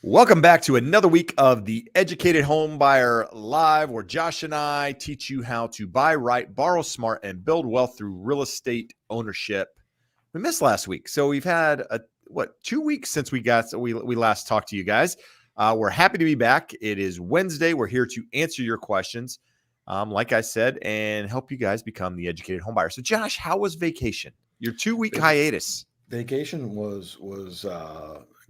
Welcome back to another week of the Educated Home Buyer Live, where Josh and I teach you how to buy right, borrow smart, and build wealth through real estate ownership. We missed last week, so we've had 2 weeks since we last talked to you guys. We're happy to be back. It is Wednesday. We're here to answer your questions, like I said, and help you guys become the educated home buyer. So, Josh, how was vacation? Your 2-week hiatus. Vacation was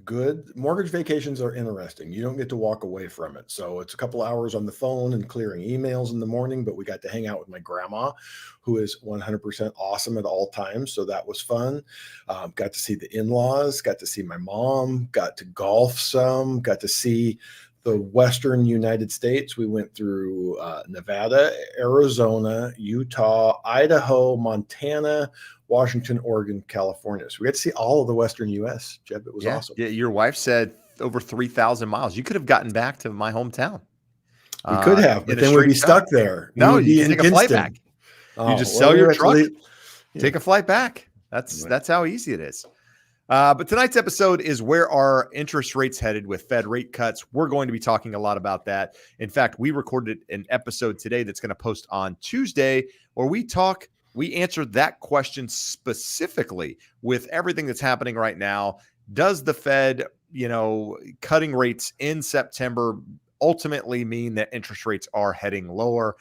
good. Mortgage vacations are interesting. You don't get to walk away from it. So it's a couple hours on the phone and clearing emails in the morning, but we got to hang out with my grandma, who is 100% awesome at all times. So that was fun. Got to see the in-laws, got to see my mom, got to golf some, got to see the Western United States. We went through Nevada, Arizona, Utah, Idaho, Montana, Washington, Oregon, California. So we got to see all of the Western U.S., Jeb. It was awesome. Yeah, your wife said over 3,000 miles. You could have gotten back to my hometown. We could have, but then we'd be stuck there. No, we'd you can take a flight back. You just sell your truck, take a flight back. That's how easy it is. But tonight's episode is where are interest rates headed with Fed rate cuts. We're going to be talking a lot about that. In fact, we recorded an episode today that's going to post on Tuesday where we answered that question specifically with everything that's happening right now. Does the Fed, cutting rates in September ultimately mean that interest rates are heading lower?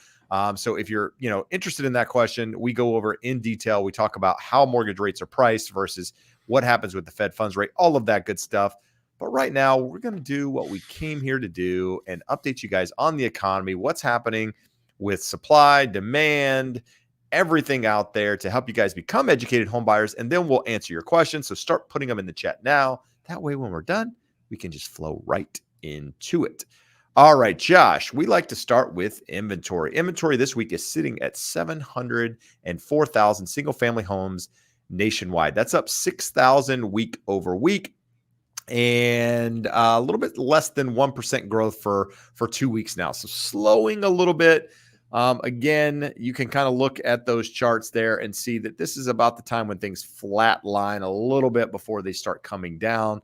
So if you're, interested in that question, we go over in detail. We talk about how mortgage rates are priced versus what happens with the Fed funds rate, all of that good stuff. But right now, we're going to do what we came here to do and update you guys on the economy, what's happening with supply, demand, everything out there to help you guys become educated home buyers. And then we'll answer your questions. So start putting them in the chat now. That way, when we're done, we can just flow right into it. All right, Josh, we like to start with inventory. Inventory this week is sitting at 704,000 single-family homes nationwide. That's up 6,000 week over week, and a little bit less than 1% growth for 2 weeks now. So slowing a little bit. Again, you can kind of look at those charts there and see that this is about the time when things flatline a little bit before they start coming down,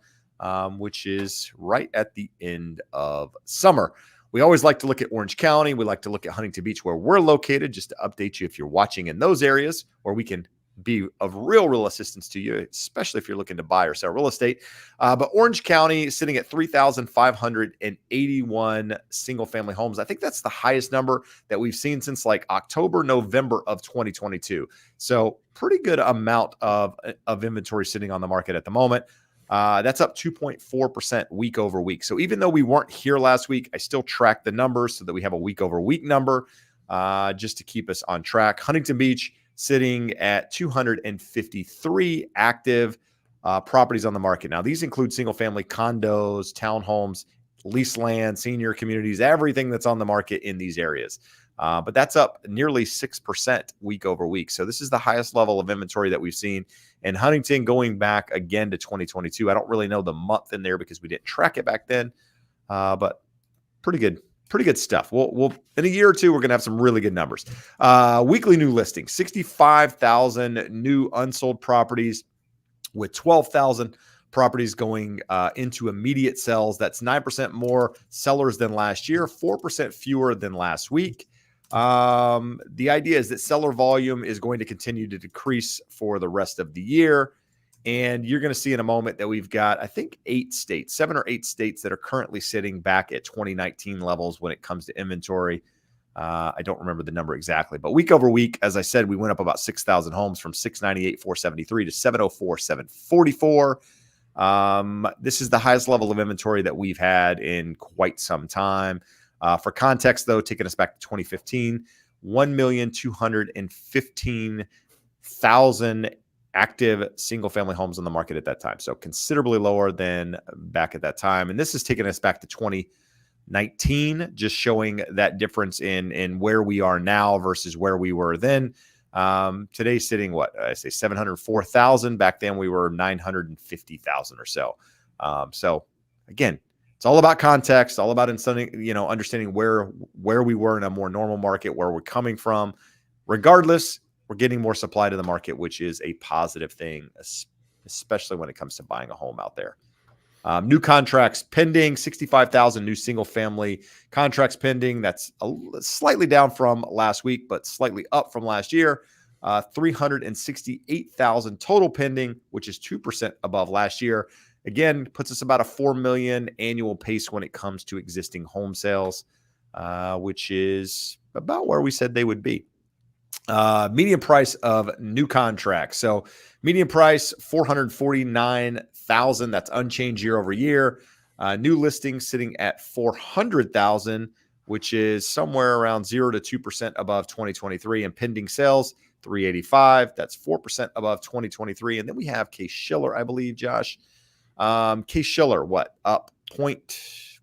which is right at the end of summer. We always like to look at Orange County. We like to look at Huntington Beach, where we're located, just to update you if you're watching in those areas, where we can be of real assistance to you, especially if you're looking to buy or sell real estate. But Orange County is sitting at 3,581 single-family homes. I think that's the highest number that we've seen since like October, November of 2022. So pretty good amount of inventory sitting on the market at the moment. That's up 2.4% week over week. So even though we weren't here last week, I still track the numbers so that we have a week over week number just to keep us on track. Huntington Beach sitting at 253 active properties on the market. Now, these include single-family condos, townhomes, leased land, senior communities, everything that's on the market in these areas. But that's up nearly 6% week over week. So this is the highest level of inventory that we've seen in Huntington going back again to 2022. I don't really know the month in there because we didn't track it back then, but pretty good stuff. We'll in a year or two, we're going to have some really good numbers. Weekly new listings, 65,000 new unsold properties with 12,000 properties going into immediate sales. That's 9% more sellers than last year, 4% fewer than last week. The idea is that seller volume is going to continue to decrease for the rest of the year. And you're going to see in a moment that we've got, I think, 7 or 8 states that are currently sitting back at 2019 levels when it comes to inventory. I don't remember the number exactly, but week over week, as I said, we went up about 6,000 homes from 698,473 to 704,744. This is the highest level of inventory that we've had in quite some time. For context, though, taking us back to 2015, 1,215,000 active single-family homes on the market at that time. So considerably lower than back at that time. And this is taking us back to 2019, just showing that difference in where we are now versus where we were then. Today sitting, 704,000. Back then we were 950,000 or so. So again, it's all about context, all about understanding where we were in a more normal market, where we're coming from. Regardless, we're getting more supply to the market, which is a positive thing, especially when it comes to buying a home out there. New contracts pending, 65,000 new single family contracts pending. That's slightly down from last week, but slightly up from last year. 368,000 total pending, which is 2% above last year. Again, puts us about a 4 million annual pace when it comes to existing home sales, which is about where we said they would be. Median price of new contracts. So median price, 449,000. That's unchanged year over year. New listings sitting at 400,000, which is somewhere around 0 to 2% above 2023. And pending sales, 385. That's 4% above 2023. And then we have Case-Shiller, I believe, Josh. Case-Shiller, what? Up what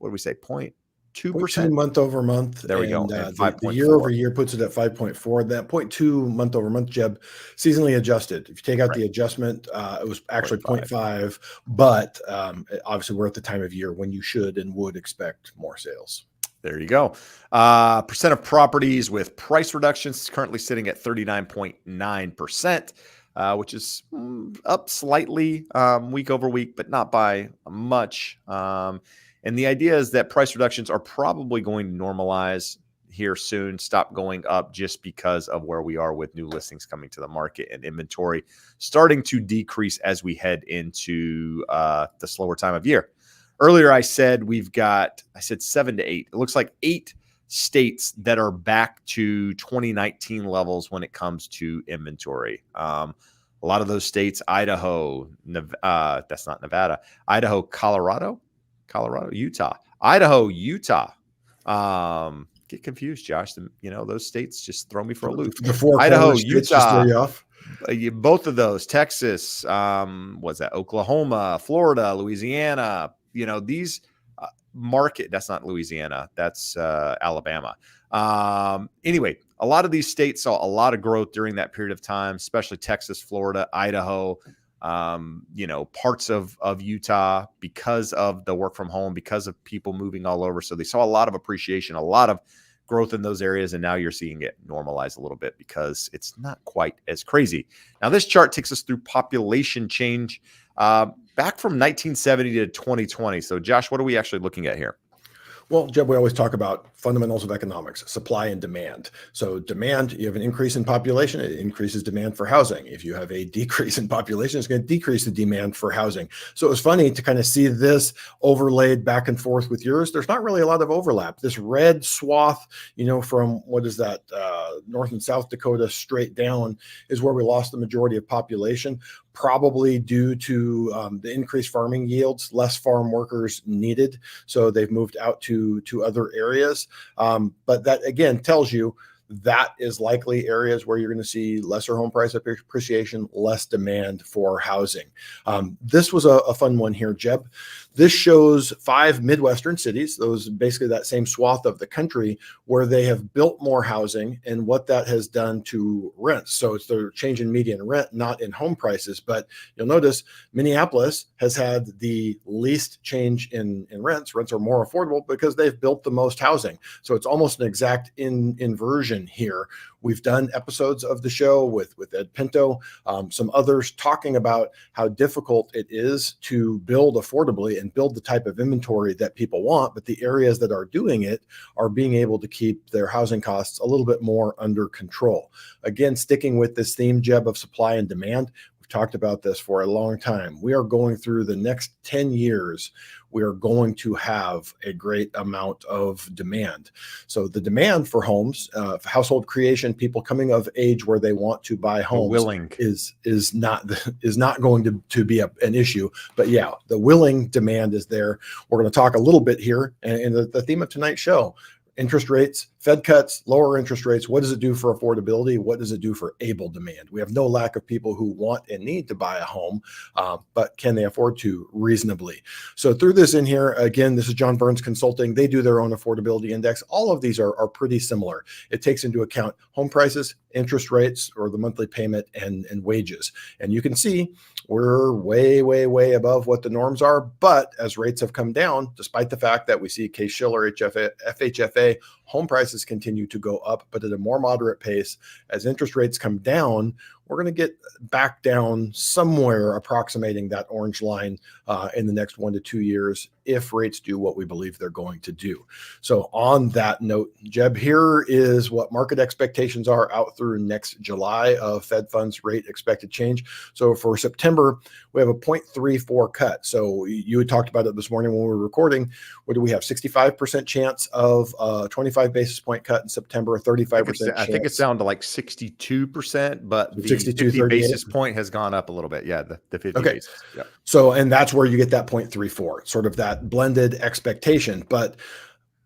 do we say? 0.2% month over month. There we go. The year over year puts it at 5.4. That 0.2 month over month, Jeb, seasonally adjusted. If you take out the adjustment, it was actually 0.5. But obviously, we're at the time of year when you should and would expect more sales. There you go. Percent of properties with price reductions currently sitting at 39.9%. Which is up slightly week over week, but not by much. And the idea is that price reductions are probably going to normalize here soon, stop going up just because of where we are with new listings coming to the market and inventory starting to decrease as we head into the slower time of year. Earlier, I said I said 7 to 8. It looks like 8 states that are back to 2019 levels when it comes to inventory. A lot of those states, Idaho, that's not Nevada, Idaho, Utah, Idaho, Utah. Get confused, Josh. Those states just throw me for a loop. The 4 Idaho, Utah, just throw you off. Both of those, Texas, was that Oklahoma, Florida, Louisiana, these market, that's not Louisiana, that's Alabama. Anyway, a lot of these states saw a lot of growth during that period of time, especially Texas, Florida, Idaho, parts of Utah, because of the work from home, because of people moving all over. So they saw a lot of appreciation, a lot of growth in those areas. And now you're seeing it normalize a little bit because it's not quite as crazy. Now, this chart takes us through population change back from 1970 to 2020. So Josh, what are we actually looking at here? Well, Jeb, we always talk about fundamentals of economics, supply and demand. So demand, you have an increase in population, it increases demand for housing. If you have a decrease in population, it's going to decrease the demand for housing. So it was funny to kind of see this overlaid back and forth with yours. There's not really a lot of overlap. This red swath, from what is that, North and South Dakota straight down is where we lost the majority of population, probably due to the increased farming yields, less farm workers needed. So they've moved out to other areas. But that, again, tells you that is likely areas where you're going to see lesser home price appreciation, less demand for housing. This was a fun one here, Jeb. This shows 5 Midwestern cities, those basically that same swath of the country, where they have built more housing and what that has done to rents. So it's the change in median rent, not in home prices. But you'll notice Minneapolis has had the least change in rents. Rents are more affordable because they've built the most housing. So it's almost an exact inversion here. We've done episodes of the show with Ed Pinto, some others, talking about how difficult it is to build affordably and build the type of inventory that people want. But the areas that are doing it are being able to keep their housing costs a little bit more under control. Again, sticking with this theme, Jeb, of supply and demand. Talked about this for a long time. We are going through the next 10 years. We are going to have a great amount of demand. So the demand for homes, household creation, people coming of age where they want to buy homes is not going to be an issue. But yeah, the willing demand is there. We're going to talk a little bit here, and the theme of tonight's show. Interest rates, Fed cuts, lower interest rates. What does it do for affordability? What does it do for able demand? We have no lack of people who want and need to buy a home, but can they afford to reasonably? So through this in here, again, this is John Burns Consulting. They do their own affordability index. All of these are pretty similar. It takes into account home prices, interest rates, or the monthly payment, and wages. And you can see we're way, way, way above what the norms are. But as rates have come down, despite the fact that we see Case-Shiller, FHFA, home prices continue to go up, but at a more moderate pace. As interest rates come down, we're going to get back down somewhere approximating that orange line in the next 1 to 2 years if rates do what we believe they're going to do. So on that note, Jeb, here is what market expectations are out through next July of Fed funds rate expected change. So for September, we have a 0.34 cut. So you had talked about it this morning when we were recording. What do we have? 65% chance of a 25 basis point cut in September, 35% I think it's down to like 62%, but the 62, 50 basis point has gone up a little bit. Yeah, the 50 basis. Yeah. So, and that's where you get that 0.34, sort of that blended expectation. But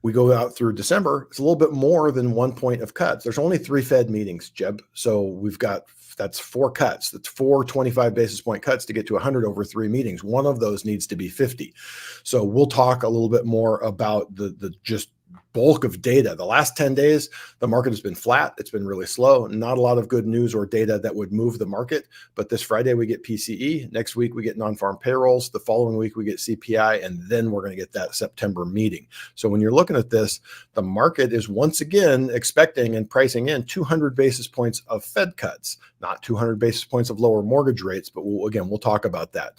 we go out through December, it's a little bit more than 1 point of cuts. There's only 3 Fed meetings, Jeb. So we've got, that's 4 cuts. That's 4 25 basis point cuts to get to 100 over 3 meetings. One of those needs to be 50. So we'll talk a little bit more about the just bulk of data. The last 10 days, the market has been flat. It's been really slow. Not a lot of good news or data that would move the market. But this Friday, we get PCE. Next week, we get non-farm payrolls. The following week, we get CPI. And then we're going to get that September meeting. So when you're looking at this, the market is once again expecting and pricing in 200 basis points of Fed cuts, not 200 basis points of lower mortgage rates. But we'll talk about that.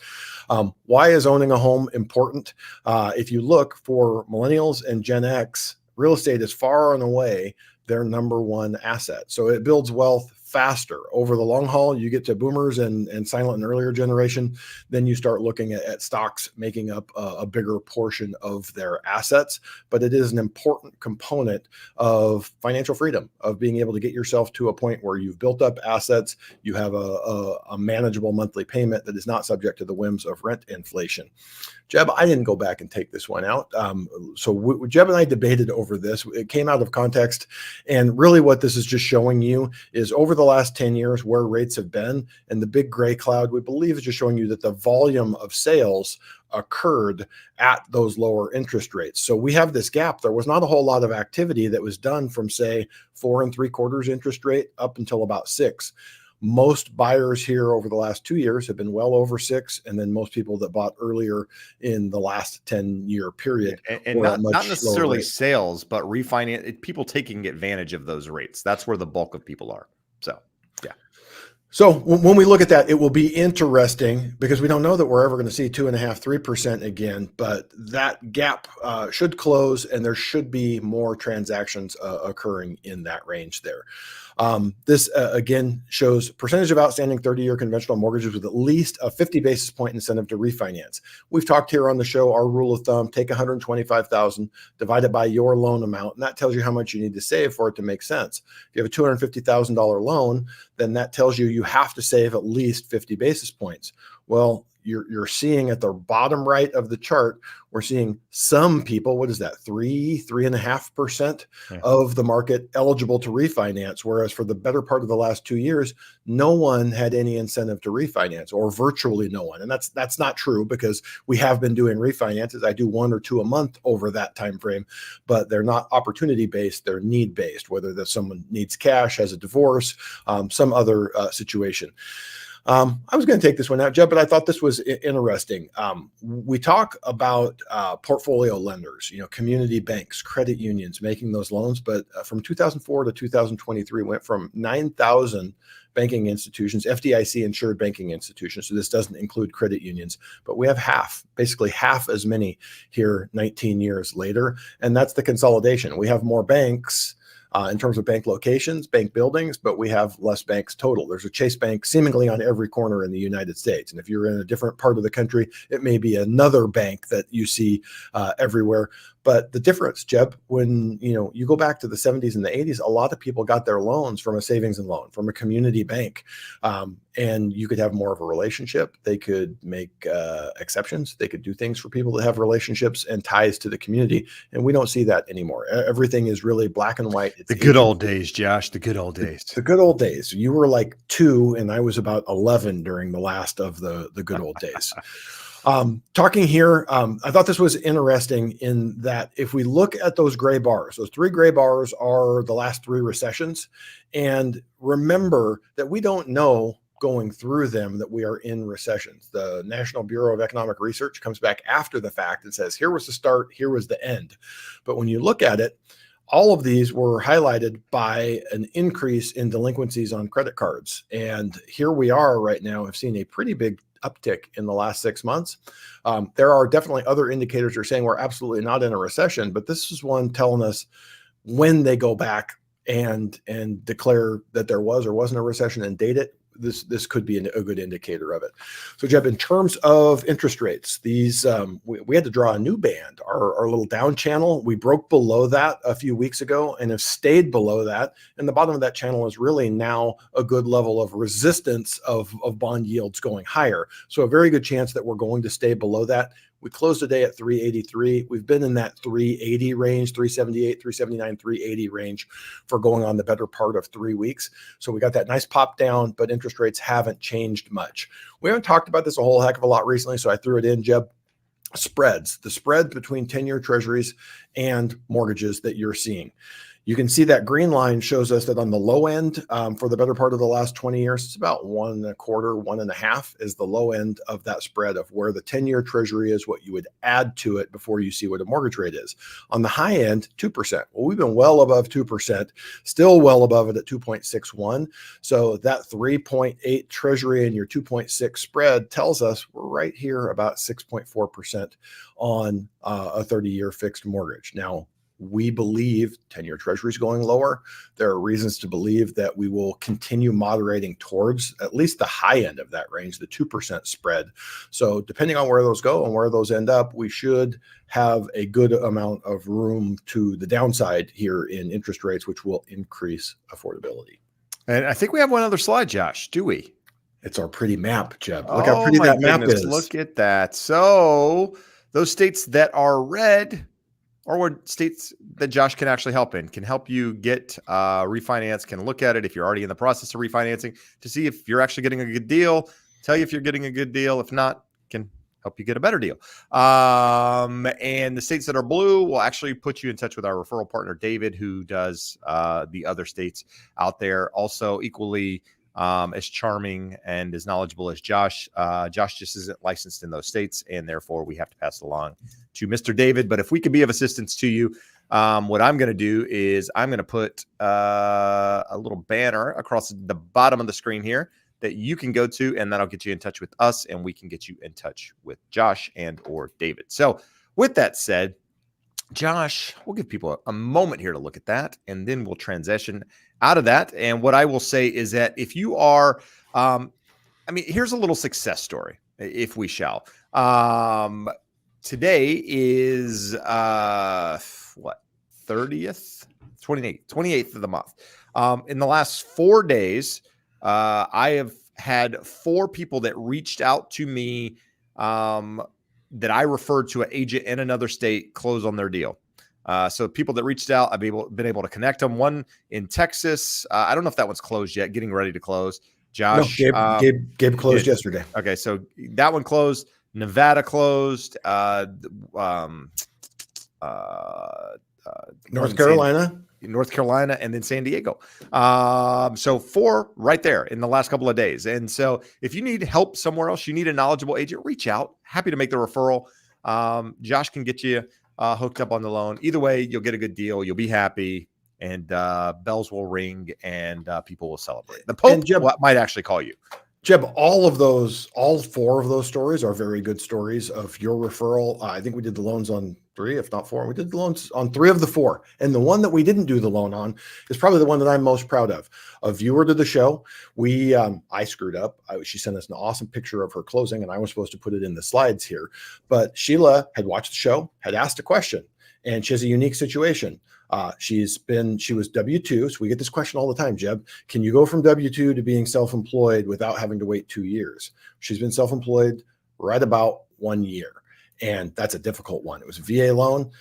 Why is owning a home important? If you look for millennials and Gen X, real estate is far and away their number one asset. So it builds wealth faster. Over the long haul, you get to boomers and silent and earlier generation, then you start looking at stocks making up a bigger portion of their assets. But it is an important component of financial freedom, of being able to get yourself to a point where you've built up assets, you have a manageable monthly payment that is not subject to the whims of rent inflation. Jeb, I didn't go back and take this one out. So Jeb and I debated over this. It came out of context. And really what this is just showing you is over the last 10 years where rates have been. And the big gray cloud, we believe, is just showing you that the volume of sales occurred at those lower interest rates. So we have this gap. There was not a whole lot of activity that was done from, say, 4 3/4 interest rate up until about 6. Most buyers here over the last 2 years have been well over 6, and then most people that bought earlier in the last 10-year period. And not necessarily sales, but refinance, people taking advantage of those rates. That's where the bulk of people are. So, yeah. So when we look at that, it will be interesting because we don't know that we're ever going to see 2.5%, 3% again, but that gap should close and there should be more transactions occurring in that range there. This again shows percentage of outstanding 30-year conventional mortgages with at least a 50 basis point incentive to refinance. We've talked here on the show, our rule of thumb, take $125,000, divide it by your loan amount, and that tells you how much you need to save for it to make sense. If you have a $250,000 loan, then that tells you have to save at least 50 basis points. Well, you're seeing at the bottom right of the chart, we're seeing some people, what is that, 3.5% of the market eligible to refinance, whereas for the better part of the last 2 years, no one had any incentive to refinance, or virtually no one. And that's not true because we have been doing refinances. I do 1 or 2 a month over that time frame, but they're not opportunity based, they're need based, whether that someone needs cash, has a divorce, some other situation. I was going to take this one out, Jeb, but I thought this was interesting. We talk about portfolio lenders, community banks, credit unions making those loans. But from 2004 to 2023, went from 9,000 banking institutions, FDIC insured banking institutions. So this doesn't include credit unions, but we have basically half as many here 19 years later. And that's the consolidation. We have more banks in terms of bank locations, bank buildings, but we have less banks total. There's a Chase Bank seemingly on every corner in the United States. And if you're in a different part of the country, it may be another bank that you see everywhere. But the difference, Jeb, when you go back to the 70s and the 80s, a lot of people got their loans from a savings and loan, from a community bank. And you could have more of a relationship. They could make exceptions. They could do things for people that have relationships and ties to the community. And we don't see that anymore. Everything is really black and white. It's the good old days, Josh, the good old days. The good old days. You were like 2 and I was about 11 during the last of the good old days. Talking here, I thought this was interesting in that if we look at those gray bars, those 3 gray bars are the last 3 recessions. And remember that we don't know going through them that we are in recessions. The National Bureau of Economic Research comes back after the fact and says, here was the start, here was the end. But when you look at it, all of these were highlighted by an increase in delinquencies on credit cards. And here we are right now, have seen a pretty big uptick in the last 6 months. There are definitely other indicators that are saying we're absolutely not in a recession, but this is one telling us when they go back and declare that there was or wasn't a recession and date it. This could be a good indicator of it. So, Jeb, in terms of interest rates, these we had to draw a new band, our little down channel. We broke below that a few weeks ago and have stayed below that. And the bottom of that channel is really now a good level of resistance of bond yields going higher. So a very good chance that we're going to stay below that. We closed the day at 383. We've been in that 380 range, 378, 379, 380 range for going on the better part of 3 weeks. So we got that nice pop down, but interest rates haven't changed much. We haven't talked about this a whole heck of a lot recently, so I threw it in, Jeb. Spreads, the spread between 10-year treasuries and mortgages that you're seeing. You can see that green line shows us that on the low end, for the better part of the last 20 years, it's about 1.25, 1.5 is the low end of that spread of where the 10-year treasury is, what you would add to it before you see what a mortgage rate is. On the high end, 2%. Well, we've been well above 2%, still well above it at 2.61. So that 3.8 treasury and your 2.6 spread tells us we're right here about 6.4% on a 30-year fixed mortgage. Now, we believe 10-year treasury is going lower. There are reasons to believe that we will continue moderating towards at least the high end of that range, the 2% spread. So depending on where those go and where those end up, we should have a good amount of room to the downside here in interest rates, which will increase affordability. And I think we have one other slide, Josh, do we? It's our pretty map, Jeb. Look how pretty that map is. Look at that. So those states that are red, or what states that Josh can actually help in, can help you get refinance, can look at it if you're already in the process of refinancing to see if you're actually getting a good deal, tell you if you're getting a good deal. If not, can help you get a better deal. And the states that are blue will actually put you in touch with our referral partner, David, who does the other states out there. Also equally as charming and as knowledgeable as Josh. Josh just isn't licensed in those states, and therefore we have to pass it along to Mr. David. But if we could be of assistance to you, what I'm going to do is I'm going to put a little banner across the bottom of the screen here that you can go to, and that'll get you in touch with us, and we can get you in touch with Josh and or David. So with that said, Josh, we'll give people a moment here to look at that, and then we'll transition out of that. And what I will say is that if you are, here's a little success story, if we shall. Today is 30th, 28th of the month. In the last 4 days, I have had 4 people that reached out to me that I referred to an agent in another state close on their deal. So people that reached out, I've been able to connect them. One in Texas. I don't know if that one's closed yet, getting ready to close. Josh. No, Gabe closed yesterday. Okay, so that one closed. Nevada closed. North Carolina, and then San Diego. So 4 right there in the last couple of days. And so if you need help somewhere else, you need a knowledgeable agent, reach out. Happy to make the referral. Josh can get you hooked up on the loan. Either way, you'll get a good deal. You'll be happy, and bells will ring, and people will celebrate. The Pope might actually call you. Jeb, all 4 of those stories are very good stories of your referral. I think we did the loans on 3, if not 4. We did the loans on 3 of the 4. And the one that we didn't do the loan on is probably the one that I'm most proud of. A viewer to the show, I screwed up. She sent us an awesome picture of her closing, and I was supposed to put it in the slides here. But Sheila had watched the show, had asked a question, and she has a unique situation. She was W-2. So we get this question all the time, Jeb. Can you go from W-2 to being self-employed without having to wait 2 years? She's been self-employed right about 1 year. And that's a difficult one. It was a VA loan.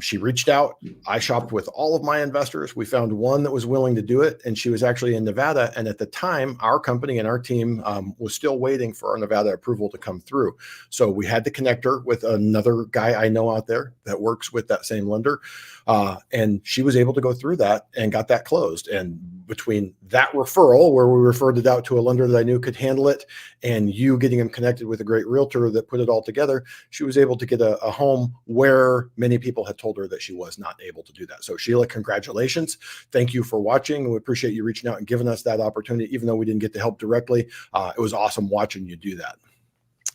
She reached out. I shopped with all of my investors. We found one that was willing to do it. And she was actually in Nevada. And at the time, our company and our team was still waiting for our Nevada approval to come through. So we had to connect her with another guy I know out there that works with that same lender. And she was able to go through that and got that closed. And between that referral, where we referred it out to a lender that I knew could handle it, and you getting him connected with a great realtor that put it all together, she was able to get a home where many people had told her that she was not able to do that. So Sheila, congratulations. Thank you for watching. We appreciate you reaching out and giving us that opportunity, even though we didn't get to help directly. It was awesome watching you do that.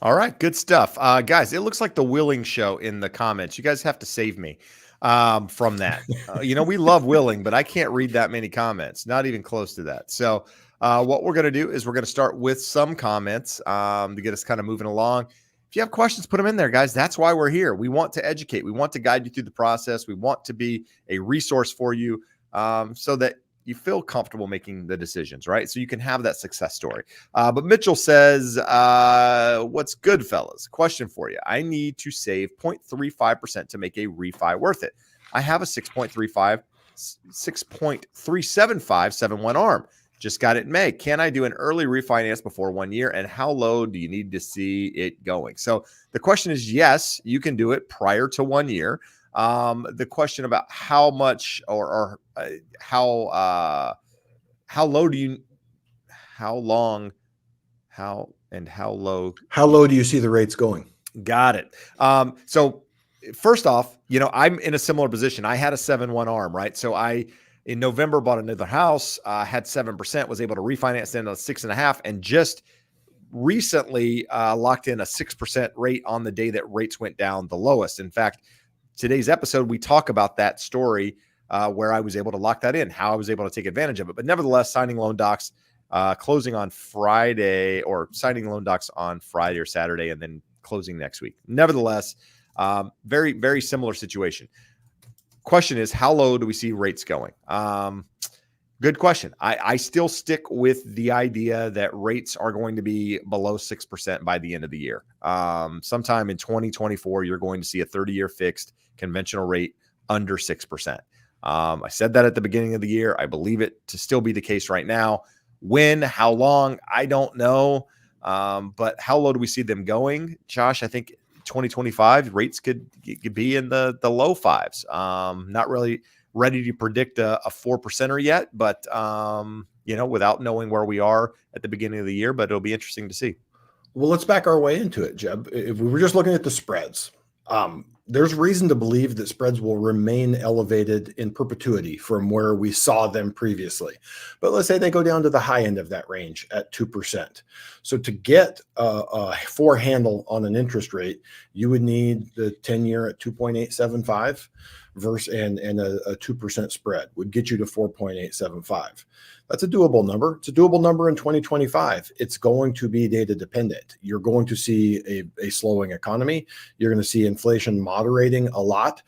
All right, good stuff. Guys, it looks like the Willing Show in the comments. You guys have to save me from that. We love Willing, but I can't read that many comments, not even close to that. So what we're going to do is we're going to start with some comments to get us kind of moving along. If you have questions, put them in there, guys. That's why we're here. We want to educate. We want to guide you through the process. We want to be a resource for you so that you feel comfortable making the decisions, right? So you can have that success story. But Mitchell says, what's good, fellas? Question for you. I need to save 0.35% to make a refi worth it. I have a 6.375 7/1 ARM. Just got it in May. Can I do an early refinance before 1 year? And how low do you need to see it going? So the question is, yes, you can do it prior to 1 year. The question about how much or how low do you, how long, how low do you see the rates going? Got it. So first off, I'm in a similar position. I had a 7/1 ARM, right? So in November bought another house, had 7%, was able to refinance in a 6.5%, and just recently locked in a 6% rate on the day that rates went down the lowest. In fact, today's episode, we talk about that story where I was able to lock that in, how I was able to take advantage of it. But nevertheless, signing loan docs, closing on Friday, or signing loan docs on Friday or Saturday, and then closing next week. Nevertheless, very, very similar situation. Question is, how low do we see rates going? Good question. I still stick with the idea that rates are going to be below 6% by the end of the year. Sometime in 2024, you're going to see a 30-year fixed conventional rate under 6%. I said that at the beginning of the year. I believe it to still be the case right now. When, how long, I don't know. But how low do we see them going? Josh, I think 2025 rates could be in the low fives. Not really ready to predict a 4%er yet, but without knowing where we are at the beginning of the year, but it'll be interesting to see. Well, let's back our way into it, Jeb. If we were just looking at the spreads, there's reason to believe that spreads will remain elevated in perpetuity from where we saw them previously. But let's say they go down to the high end of that range at 2%. So to get a 4 handle on an interest rate, you would need the 10-year at 2.875 versus and a 2% spread would get you to 4.875. That's a doable number. It's a doable number in 2025. It's going to be data dependent. You're going to see a slowing economy. You're going to see inflation moderating a lot.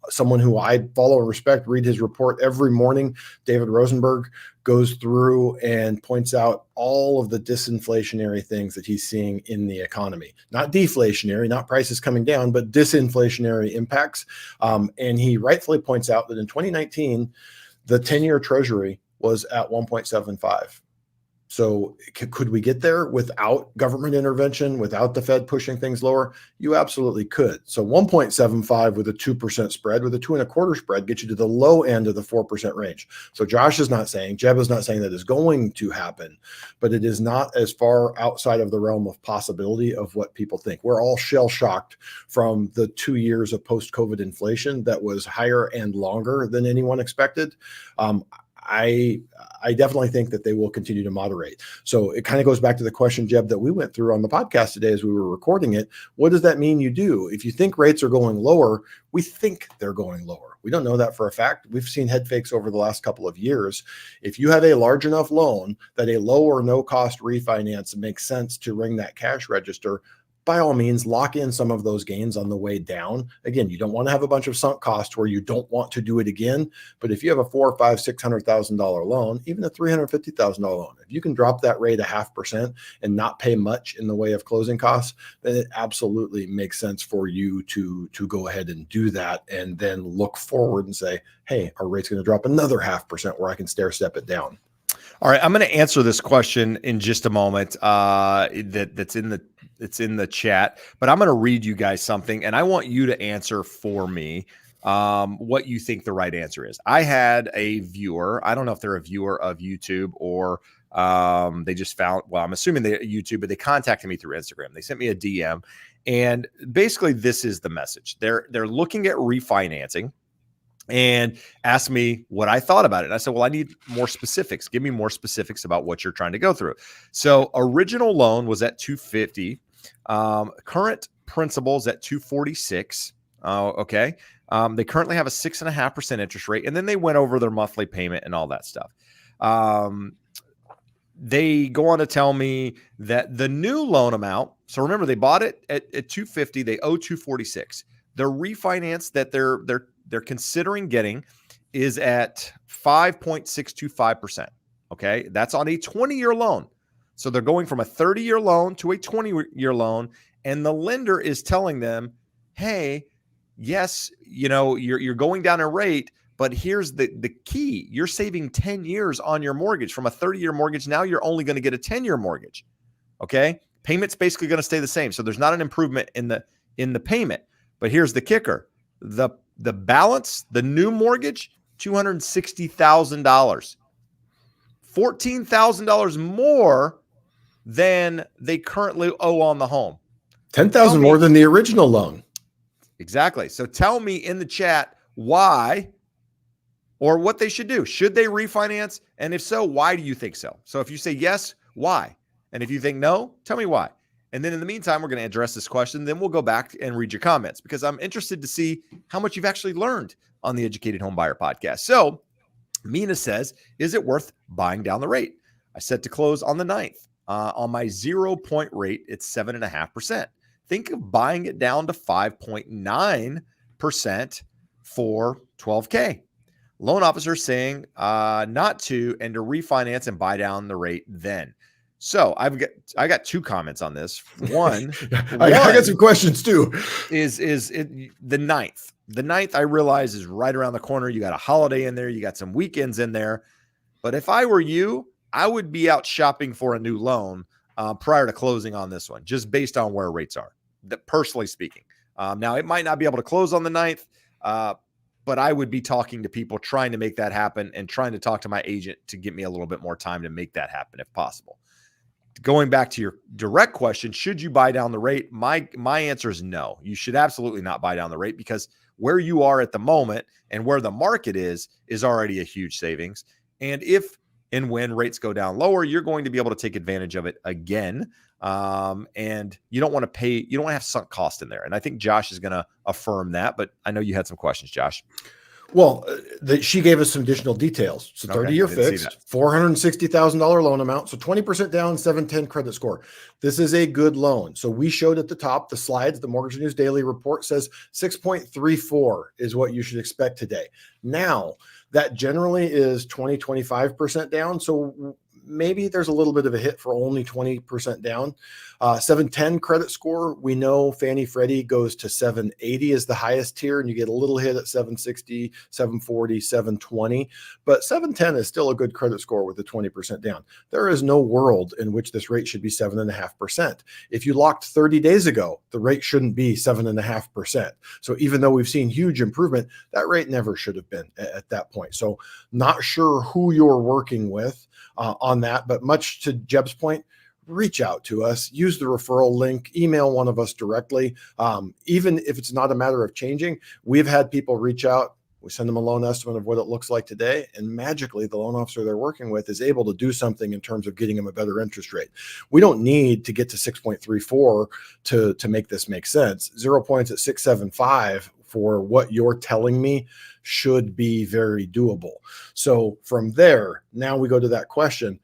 Someone who I follow and respect, read his report every morning, David Rosenberg, goes through and points out all of the disinflationary things that he's seeing in the economy. Not deflationary, not prices coming down, but disinflationary impacts. And he rightfully points out that in 2019, the 10-year Treasury was at 1.75. So could we get there without government intervention, without the Fed pushing things lower? You absolutely could. So 1.75 with a 2% spread, with a 2.25 spread, get you to the low end of the 4% range. So Josh is not saying, Jeb is not saying that is going to happen, but it is not as far outside of the realm of possibility of what people think. We're all shell shocked from the 2 years of post-COVID inflation that was higher and longer than anyone expected. I definitely think that they will continue to moderate. So it kind of goes back to the question, Jeb, that we went through on the podcast today as we were recording it. What does that mean you do? If you think rates are going lower, we think they're going lower. We don't know that for a fact. We've seen head fakes over the last couple of years. If you have a large enough loan that a low or no cost refinance makes sense to ring that cash register, by all means, lock in some of those gains on the way down. Again, you don't want to have a bunch of sunk costs where you don't want to do it again. But if you have a $400,000, $500,000, $600,000 loan, even a $350,000 loan, if you can drop that rate 0.5% and not pay much in the way of closing costs, then it absolutely makes sense for you to go ahead and do that, and then look forward and say, hey, our rate's going to drop another 0.5% where I can stair step it down. All right, I'm going to answer this question in just a moment. It's in the chat, but I'm going to read you guys something, and I want you to answer for me what you think the right answer is. I had a viewer. I don't know if they're a viewer of YouTube or they just found. Well, I'm assuming they're YouTube, but they contacted me through Instagram. They sent me a DM, And basically this is the message. They're looking at refinancing and asked me what I thought about it. And I said, well, I need more specifics. Give me more specifics about what you're trying to go through. So original loan was at 250. Current principal's at 246. Okay. They currently have a 6.5% interest rate. And then they went over their monthly payment and all that stuff. They go on to tell me that the new loan amount, so remember they bought it at 250, they owe 246. The refinance that they're considering getting is at 5.625%. Okay. That's on a 20-year loan. So they're going from a 30-year loan to a 20-year loan. And the lender is telling them, hey, yes, you're going down in rate, but here's the key. You're saving 10 years on your mortgage. From a 30-year mortgage, now you're only going to get a 10-year mortgage. Okay. Payment's basically going to stay the same. So there's not an improvement in the payment. But here's the kicker. The balance, the new mortgage, $260,000. $14,000 more than they currently owe on the home. $10,000 more than the original loan. Exactly. So tell me in the chat why or what they should do. Should they refinance? And if so, why do you think so? So if you say yes, why? And if you think no, tell me why. And then in the meantime, we're going to address this question. Then we'll go back and read your comments because I'm interested to see how much you've actually learned on the Educated Home Buyer podcast. So Mina says, is it worth buying down the rate? I set to close on the 9th. On my 0-point rate, it's 7.5%. Think of buying it down to 5.9% for $12K. Loan officer saying not to and to refinance and buy down the rate then. So I got two comments on this. One, I got some questions too. Is it the 9th? The 9th, I realize, is right around the corner. You got a holiday in there. You got some weekends in there. But if I were you, I would be out shopping for a new loan prior to closing on this one, just based on where rates are, personally speaking. Now, it might not be able to close on the 9th, but I would be talking to people trying to make that happen and trying to talk to my agent to get me a little bit more time to make that happen if possible. Going back to your direct question, should you buy down the rate? My answer is no. You should absolutely not buy down the rate because where you are at the moment and where the market is already a huge savings. And if and when rates go down lower, you're going to be able to take advantage of it again. And you don't want to pay, you don't want to have sunk cost in there. And I think Josh is going to affirm that, but I know you had some questions, Josh. Well, she gave us some additional details. So 30-year fixed, $460,000 loan amount. So 20% down, 710 credit score. This is a good loan. So we showed at the top, the slides, the Mortgage News Daily report says 6.34 is what you should expect today. Now, that generally is 25% down. So maybe there's a little bit of a hit for only 20% down. 710 credit score. We know Fannie Freddie goes to 780 is the highest tier, and you get a little hit at 760, 740, 720. But 710 is still a good credit score with a 20% down. There is no world in which this rate should be 7.5%. If you locked 30 days ago, the rate shouldn't be 7.5%. So even though we've seen huge improvement, that rate never should have been at that point. So not sure who you're working with on that, but much to Jeb's point, reach out to us, use the referral link, email one of us directly. Even if it's not a matter of changing, we've had people reach out. We send them a loan estimate of what it looks like today, and magically the loan officer they're working with is able to do something in terms of getting them a better interest rate. We don't need to get to 6.34 to make this make sense. 0 points at 6.75 for what you're telling me should be very doable. So from there, now we go to that question.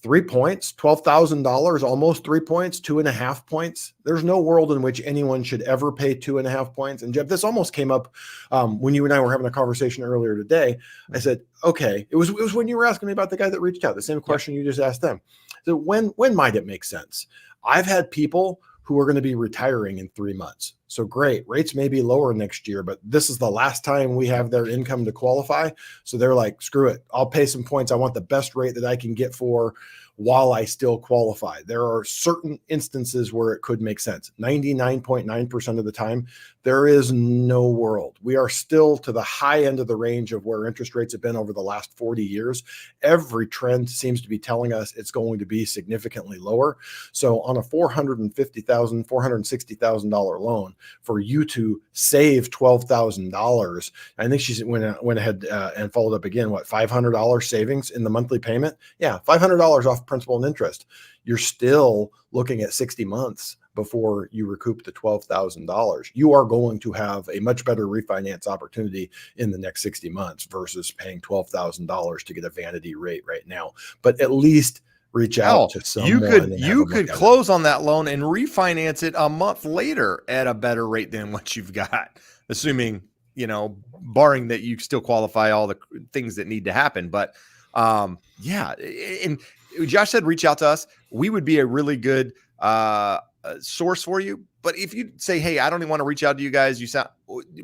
3 points, $12,000, almost 3 points, 2.5 points. There's no world in which anyone should ever pay 2.5 points. And Jeb, this almost came up when you and I were having a conversation earlier today. I said, okay, it was when you were asking me about the guy that reached out, the same question you just asked them. So when might it make sense? I've had people who are going to be retiring in 3 months. So great, rates may be lower next year, but this is the last time we have their income to qualify. So they're like, screw it, I'll pay some points. I want the best rate that I can get for while I still qualify. There are certain instances where it could make sense. 99.9% of the time, There is no world. We are still to the high end of the range of where interest rates have been over the last 40 years. Every trend seems to be telling us it's going to be significantly lower. So on a $450,000, $460,000 loan, for you to save $12,000, I think she went ahead and followed up again, what, $500 savings in the monthly payment? Yeah, $500 off principal and interest. You're still looking at 60 months before you recoup the $12,000. You are going to have a much better refinance opportunity in the next 60 months versus paying $12,000 to get a vanity rate right now. But at least reach out to someone. You could close on that loan and refinance it a month later at a better rate than what you've got, assuming, barring that you still qualify all the things that need to happen. But yeah, and Josh said, reach out to us. We would be a really good source for you. But if you say, hey, I don't even want to reach out to you guys,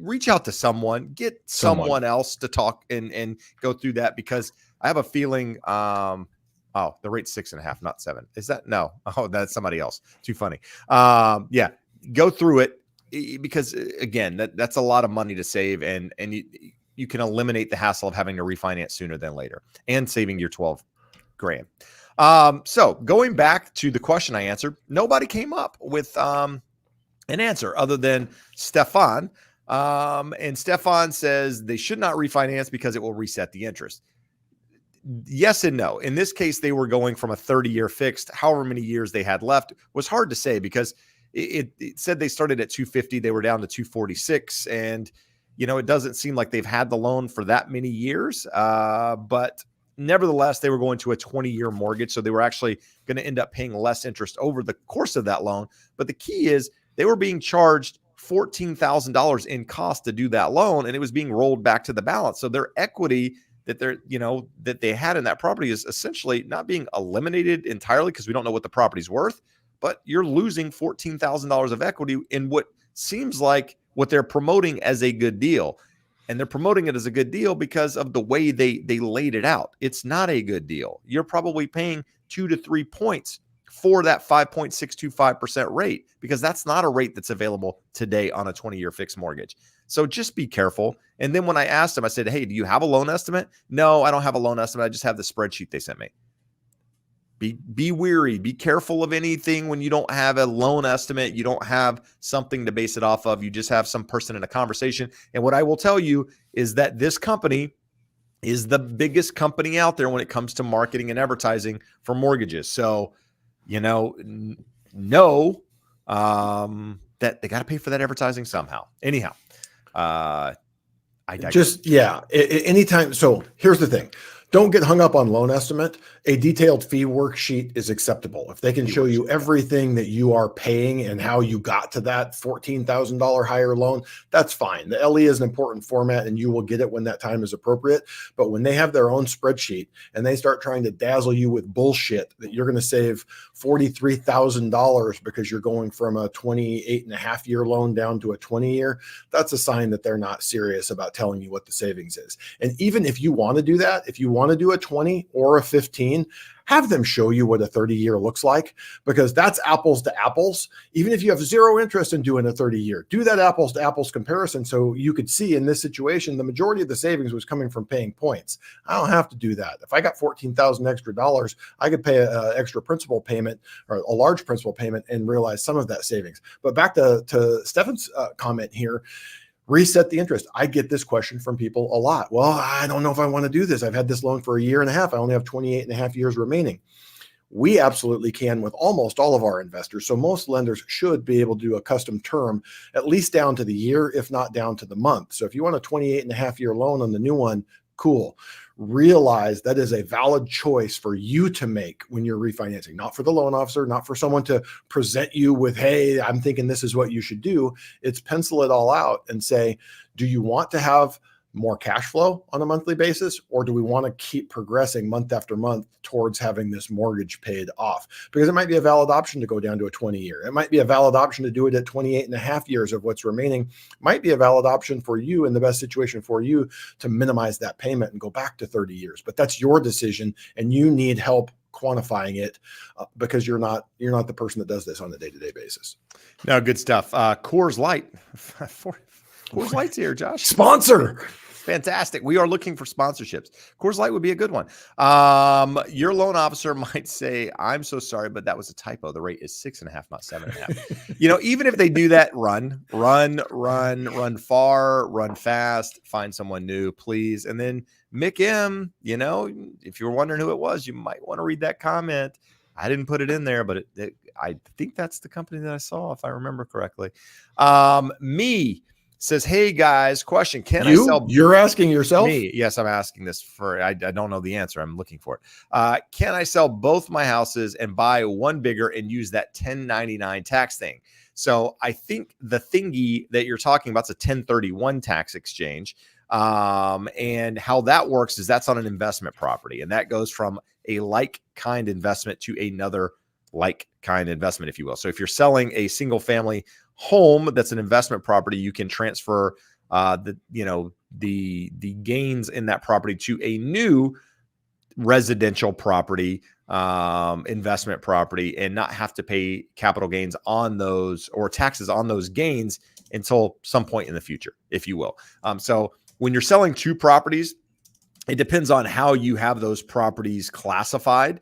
reach out to someone, get someone else to talk and go through that, because I have a feeling, the rate's 6.5, not 7. Is that? No. Oh, that's somebody else. Too funny. Yeah, go through it, because again, that's a lot of money to save, and you can eliminate the hassle of having to refinance sooner than later and saving your $12,000. So going back to the question I answered, nobody came up with an answer other than Stefan. And Stefan says they should not refinance because it will reset the interest. Yes and no. In this case, they were going from a 30-year fixed. However many years they had left was hard to say, because it said they started at 250. They were down to 246. And, it doesn't seem like they've had the loan for that many years. But nevertheless, they were going to a 20-year mortgage, so they were actually going to end up paying less interest over the course of that loan. But the key is they were being charged $14,000 in cost to do that loan, and it was being rolled back to the balance. So their equity that that they had in that property is essentially not being eliminated entirely, because we don't know what the property's worth, but you're losing $14,000 of equity in what seems like what they're promoting as a good deal. And they're promoting it as a good deal because of the way they laid it out. It's not a good deal. You're probably paying 2 to 3 points for that 5.625% rate, because that's not a rate that's available today on a 20-year fixed mortgage. So just be careful. And then when I asked him, I said, hey, do you have a loan estimate? No, I don't have a loan estimate. I just have the spreadsheet they sent me. Be wary. Be careful of anything when you don't have a loan estimate. You don't have something to base it off of. You just have some person in a conversation. And what I will tell you is that this company is the biggest company out there when it comes to marketing and advertising for mortgages. So, know that they got to pay for that advertising somehow. Anyhow, I digress. Anytime. So here's the thing. Don't get hung up on loan estimate. A detailed fee worksheet is acceptable. If they can show you everything that you are paying and how you got to that $14,000 higher loan, that's fine. The LE is an important format, and you will get it when that time is appropriate. But when they have their own spreadsheet and they start trying to dazzle you with bullshit that you're going to save $43,000 because you're going from a 28.5-year loan down to a 20-year, that's a sign that they're not serious about telling you what the savings is. And even if you want to do that, if you want to do a 20 or a 15, have them show you what a 30-year looks like, because that's apples to apples. Even if you have zero interest in doing a 30-year, do that apples to apples comparison, so you could see in this situation, the majority of the savings was coming from paying points. I don't have to do that. If I got $14,000 extra dollars, I could pay an extra principal payment, or a large principal payment, and realize some of that savings. But back to Stefan's comment here, reset the interest. I get this question from people a lot. Well, I don't know if I want to do this. I've had this loan for a year and a half. I only have 28.5 years remaining. We absolutely can with almost all of our investors. So most lenders should be able to do a custom term, at least down to the year, if not down to the month. So if you want a 28.5-year loan on the new one, cool. Realize that is a valid choice for you to make when you're refinancing, not for the loan officer, not for someone to present you with, hey, I'm thinking this is what you should do. It's pencil it all out and say, do you want to have more cash flow on a monthly basis, or do we want to keep progressing month after month towards having this mortgage paid off? Because it might be a valid option to go down to a 20-year. It might be a valid option to do it at 28.5 years of what's remaining. It might be a valid option for you, in the best situation for you, to minimize that payment and go back to 30 years. But that's your decision, and you need help quantifying it because you're not the person that does this on a day-to-day basis. No, good stuff. Coors Light. Coors Light's here, Josh. Sponsor. Fantastic. We are looking for sponsorships. Coors Light would be a good one. Your loan officer might say, I'm so sorry, but that was a typo. The rate is 6.5, not 7.5. Even if they do that, run far, run fast, find someone new, please. And then Mick M, if you're wondering who it was, you might want to read that comment. I didn't put it in there, but I think that's the company that I saw, if I remember correctly. Me says, hey guys, question. You're asking yourself? Me. Yes, I'm asking this I don't know the answer. I'm looking for it. Can I sell both my houses and buy one bigger and use that 1099 tax thing? So I think the thingy that you're talking about is a 1031 tax exchange. And how that works is that's on an investment property, and that goes from a like kind investment to another like kind investment, if you will. So if you're selling a single family home that's an investment property, you can transfer the gains in that property to a new residential property, investment property, and not have to pay capital gains on those or taxes on those gains until some point in the future, if you will. So when you're selling two properties, it depends on how you have those properties classified.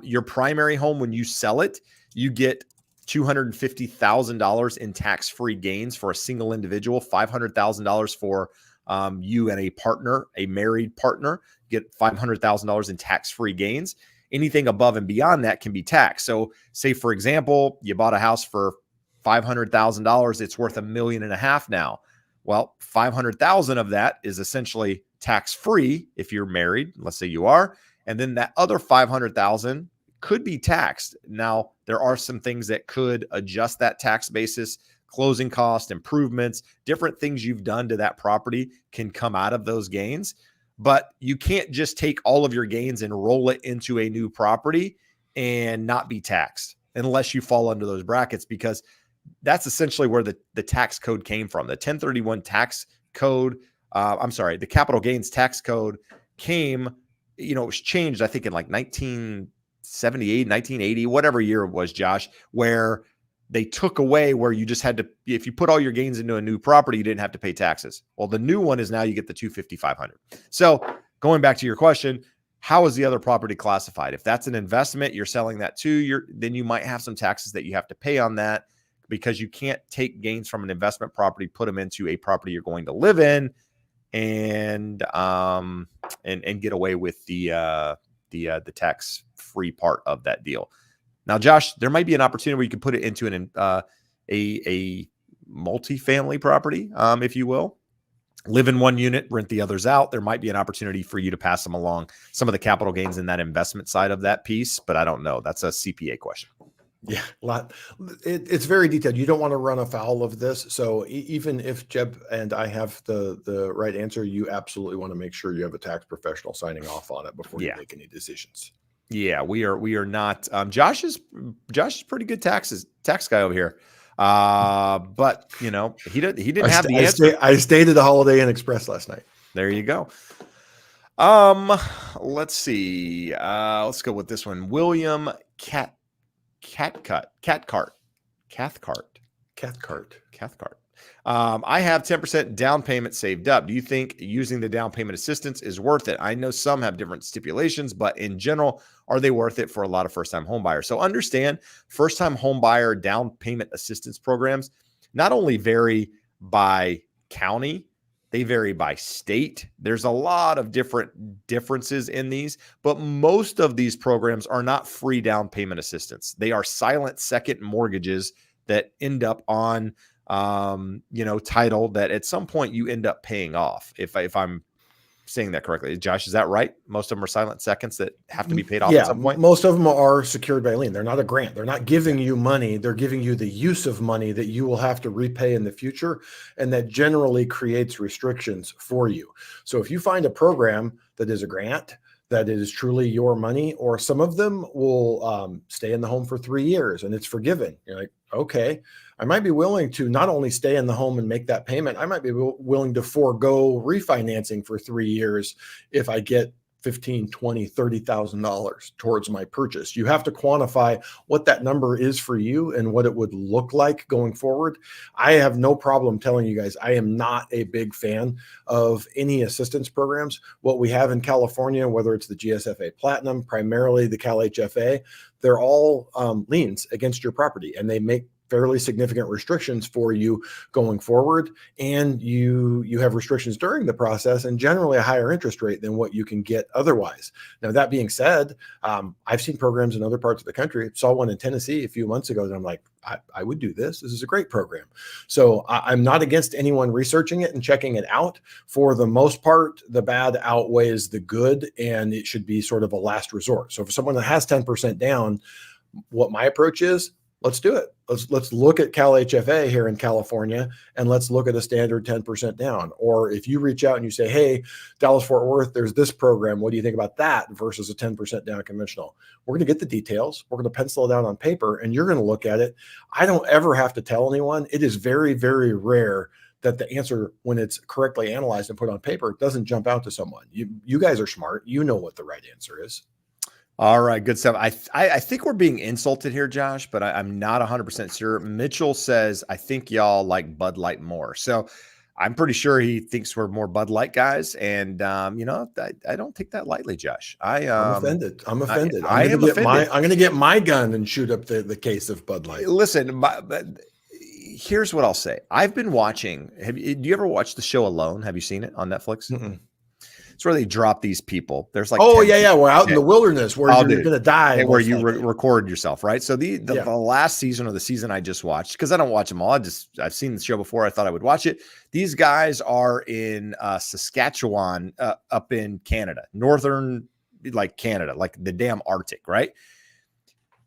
Your primary home, when you sell it, you get $250,000 in tax-free gains for a single individual, $500,000 for you and a partner, a married partner, get $500,000 in tax-free gains. Anything above and beyond that can be taxed. So say, for example, you bought a house for $500,000. It's worth $1.5 million now. Well, 500,000 of that is essentially tax-free if you're married, let's say you are, and then that other 500,000 could be taxed. Now, there are some things that could adjust that tax basis, closing costs, improvements, different things you've done to that property can come out of those gains, but you can't just take all of your gains and roll it into a new property and not be taxed unless you fall under those brackets, because that's essentially where the tax code came from. The 1031 tax code, the capital gains tax code came, it was changed, I think, in like 1978, 1980, whatever year it was, Josh, where they took away where you just had to, if you put all your gains into a new property, you didn't have to pay taxes. Well, the new one is now you get the $250,000, $500,000. So going back to your question, how is the other property classified? If that's an investment, you're selling that too, then you might have some taxes that you have to pay on that, because you can't take gains from an investment property, put them into a property you're going to live in, and get away with the tax-free part of that deal. Now, Josh, there might be an opportunity where you can put it into a multifamily property, if you will. Live in one unit, rent the others out. There might be an opportunity for you to pass them along some of the capital gains in that investment side of that piece, but I don't know. That's a CPA question. Yeah, it's very detailed. You don't want to run afoul of this. So even if Jeb and I have the right answer, you absolutely want to make sure you have a tax professional signing off on it before you make any decisions. Yeah, we are not. Josh is pretty good tax guy over here. But he didn't have the answer. I stayed at the Holiday Inn Express last night. There you go. Let's see. Let's go with this one. William Cathcart. I have 10% down payment saved up. Do you think using the down payment assistance is worth it? I know some have different stipulations, but in general, are they worth it for a lot of first-time home buyers? So understand, first-time home buyer down payment assistance programs not only vary by county, they vary by state. There's a lot of differences in these, but most of these programs are not free down payment assistance. They are silent second mortgages that end up on title that at some point you end up paying off. If I'm saying that correctly, Josh, is that right? Most of them are silent seconds that have to be paid off at some point. Most of them are secured by lien. They're not a grant. They're not giving you money. They're giving you the use of money that you will have to repay in the future. And that generally creates restrictions for you. So if you find a program that is a grant, that is truly your money, or some of them will stay in the home for 3 years and it's forgiven. You're like, okay, I might be willing to not only stay in the home and make that payment, I might be willing to forego refinancing for 3 years if I get $15,000, $20,000, $30,000 towards my purchase. You have to quantify what that number is for you and what it would look like going forward. I have no problem telling you guys, I am not a big fan of any assistance programs. What we have in California, whether it's the GSFA Platinum, primarily the Cal HFA, they're all liens against your property, and they make fairly significant restrictions for you going forward. And you have restrictions during the process, and generally a higher interest rate than what you can get otherwise. Now, that being said, I've seen programs in other parts of the country. Saw one in Tennessee a few months ago that I'm like, I would do this. This is a great program. So I'm not against anyone researching it and checking it out. For the most part, the bad outweighs the good, and it should be sort of a last resort. So for someone that has 10% down, what my approach is, let's do it. Let's look at Cal HFA here in California, and let's look at a standard 10% down. Or if you reach out and you say, hey, Dallas Fort Worth, there's this program, what do you think about that versus a 10% down conventional? We're going to get the details. We're going to pencil it out on paper, and you're going to look at it. I don't ever have to tell anyone. It is very, very rare that the answer, when it's correctly analyzed and put on paper, doesn't jump out to someone. You guys are smart. You know what the right answer is. All right, good stuff. I think we're being insulted here, Josh, but I'm not 100% sure. Mitchell says, I think y'all like Bud Light more. So I'm pretty sure he thinks we're more Bud Light guys. And, I don't take that lightly, Josh. I'm offended. I'm offended. I'm going to get my gun and shoot up the case of Bud Light. Listen, here's what I'll say. I've been watching. Do you ever watch the show Alone? Have you seen it on Netflix? Mm-mm. It's where they drop these people. There's like, we're out in the wilderness where you're going to die, and where you record yourself, right? So the last season, or the season I just watched, because I don't watch them all. I've seen the show before. I thought I would watch it. These guys are in Saskatchewan, up in Canada, northern, like Canada, like the damn Arctic, right?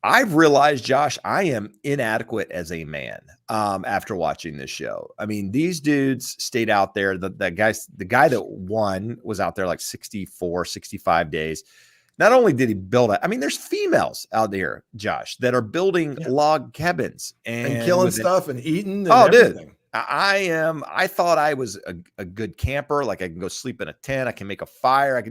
I've realized, Josh, I am inadequate as a man after watching this show. I mean, these dudes stayed out there. The guy that won was out there like 64, 65 days. Not only did he build it, I mean, there's females out there, Josh, that are building log cabins and killing stuff and eating. And everything. Dude. I thought I was a good camper. Like, I can go sleep in a tent. I can make a fire.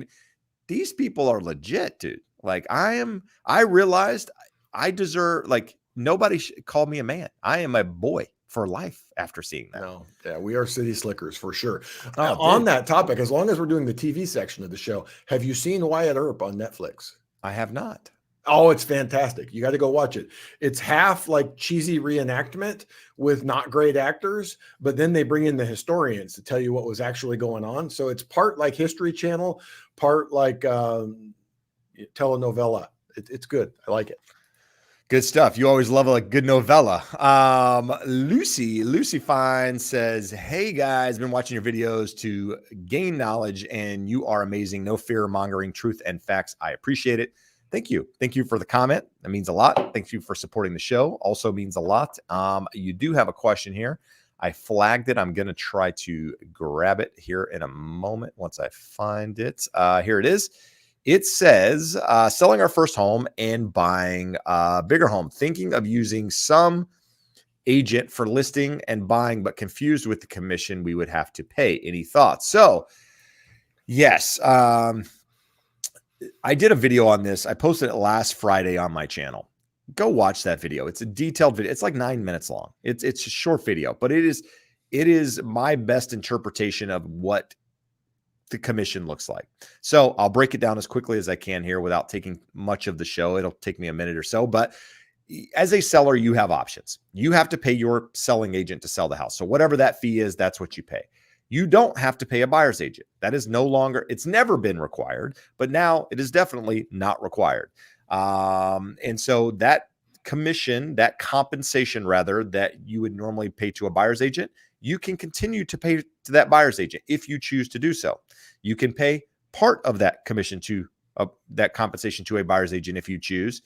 These people are legit, dude. Like, I realized I deserve, like, nobody called me a man. I am a boy for life after seeing that. No, yeah, we are city slickers for sure. On that topic, as long as we're doing the TV section of the show, have you seen Wyatt Earp on Netflix? I have not. Oh, it's fantastic. You got to go watch it. It's half like cheesy reenactment with not great actors, but then they bring in the historians to tell you what was actually going on. So it's part like History Channel, part like telenovela. It's good. I like it. Good stuff. You always love a good novella. Lucy Fine says, hey guys, been watching your videos to gain knowledge, and you are amazing. No fear mongering, truth and facts. I appreciate it. Thank you. Thank you for the comment. That means a lot. Thank you for supporting the show. Also means a lot. You do have a question here. I flagged it. I'm going to try to grab it here in a moment once I find it. Here it is. It says, selling our first home and buying a bigger home, thinking of using some agent for listing and buying, but confused with the commission we would have to pay. Any thoughts? So, yes, I did a video on this. I posted it last Friday on my channel. Go watch that video. It's a detailed video. It's like 9 minutes long. It's a short video, but it is my best interpretation of what the commission looks like. So I'll break it down as quickly as I can here without taking much of the show. It'll take me a minute or so, but as a seller, you have options. You have to pay your selling agent to sell the house. So whatever that fee is, that's what you pay. You don't have to pay a buyer's agent. That is no longer, it's never been required, but now it is definitely not required. And so that commission, that compensation rather, that you would normally pay to a buyer's agent, you can continue to pay to that buyer's agent if you choose to do so. You can pay part of that commission to that compensation to a buyer's agent if you choose.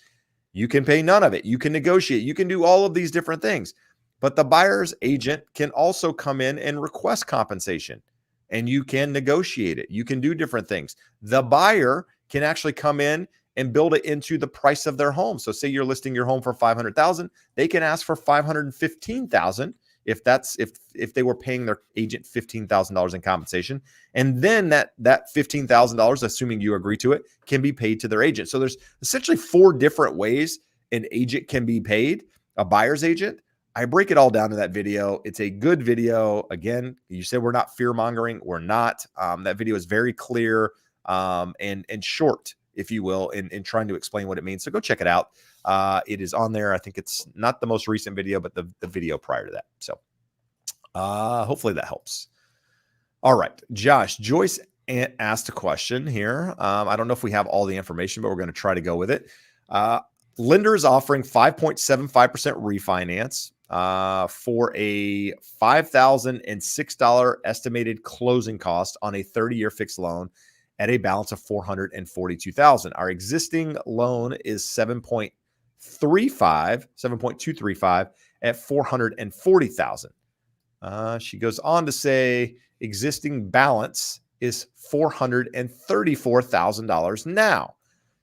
You can pay none of it. You can negotiate. You can do all of these different things. But the buyer's agent can also come in and request compensation, and you can negotiate it. You can do different things. The buyer can actually come in and build it into the price of their home. So say you're listing your home for $500,000, they can ask for $515,000. if they were paying their agent $15,000 in compensation, and then that $15,000, assuming you agree to it, can be paid to their agent. So there's essentially 4 different ways an agent can be paid, a buyer's agent. I break it all down in that video. It's a good video. Again, you said we're not fear mongering. We're not. That video is very clear and short, if you will, in trying to explain what it means. So go check it out. It is on there. I think it's not the most recent video, but the video prior to that. So hopefully that helps. All right, Josh, Joyce asked a question here. I don't know if we have all the information, but we're going to try to go with it. Lender is offering 5.75% refinance for a $5,006 estimated closing cost on a 30-year fixed loan at a balance of $442,000. Our existing loan is 7.235 at $440,000. She goes on to say existing balance is $434,000 now.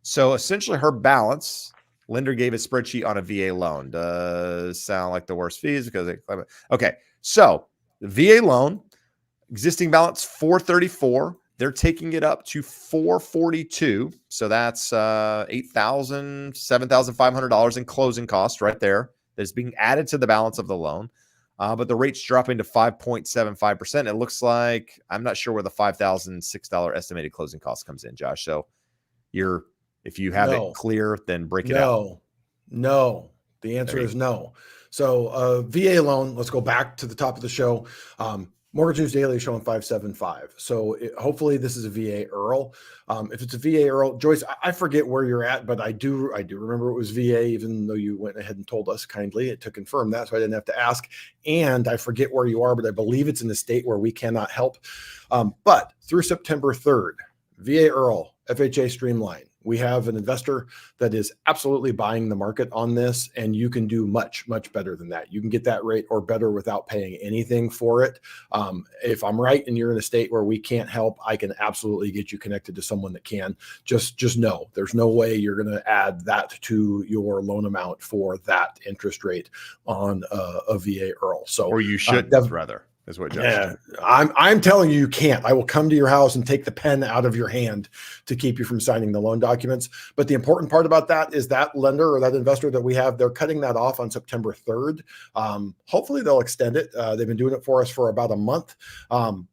So essentially her balance, lender gave a spreadsheet on a VA loan. Does sound like the worst fees because okay. So the VA loan, existing balance 434. They're taking it up to 442. So that's $8,000, $7,500 in closing costs right there. That's being added to the balance of the loan. But the rate's dropping to 5.75%. It looks like, I'm not sure where the $5,006 estimated closing cost comes in, Josh. So if you have it clear, then break it out. No. The answer is no. So VA loan, let's go back to the top of the show. Mortgage News Daily is showing 575. So hopefully this is a VA IRRRL. If it's a VA IRRRL, Joyce, I forget where you're at, but I do remember it was VA, even though you went ahead and told us kindly to confirm that, so I didn't have to ask. And I forget where you are, but I believe it's in a state where we cannot help. But through September 3rd, VA IRRRL, FHA Streamline, we have an investor that is absolutely buying the market on this, and you can do much, much better than that. You can get that rate or better without paying anything for it. If I'm right and you're in a state where we can't help, I can absolutely get you connected to someone that can. Just know there's no way you're going to add that to your loan amount for that interest rate on a VA IRRRL. So, or you shouldn't, rather. Is what Josh I'm telling you, you can't. I will come to your house and take the pen out of your hand to keep you from signing the loan documents. But the important part about that is that lender or that investor that we have, they're cutting that off on September 3rd. Hopefully they'll extend it. They've been doing it for us for about a month.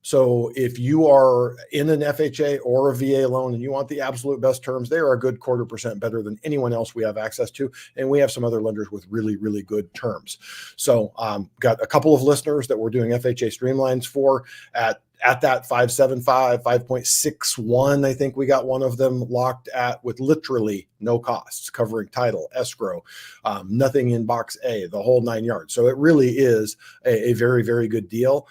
So if you are in an FHA or a VA loan and you want the absolute best terms, they are a good 0.25% better than anyone else we have access to. And we have some other lenders with really, really good terms. So got a couple of listeners that we're doing FHA streamlines for at that 575, 5.61. I think we got one of them locked at with literally no costs, covering title, escrow, nothing in box A, the whole 9 yards. So it really is a very, very good deal.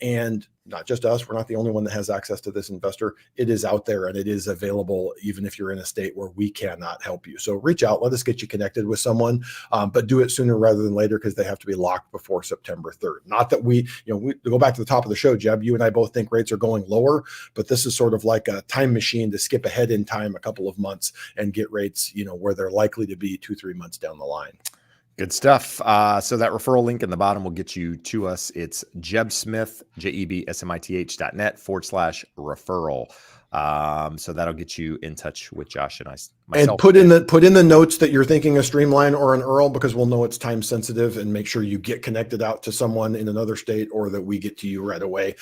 And not just us, we're not the only one that has access to this investor. It is out there and it is available even if you're in a state where we cannot help you. So reach out, let us get you connected with someone, but do it sooner rather than later because they have to be locked before September 3rd. Not that we go back to the top of the show, Jeb, you and I both think rates are going lower, but this is sort of like a time machine to skip ahead in time a couple of months and get rates, where they're likely to be 2-3 months down the line. Good stuff. So that referral link in the bottom will get you to us. It's Jeb Smith, JEBSMITH.net/referral. So that'll get you in touch with Josh and myself. And put in the notes that you're thinking a streamline or an IRRRL, because we'll know it's time sensitive, and make sure you get connected out to someone in another state or that we get to you right away.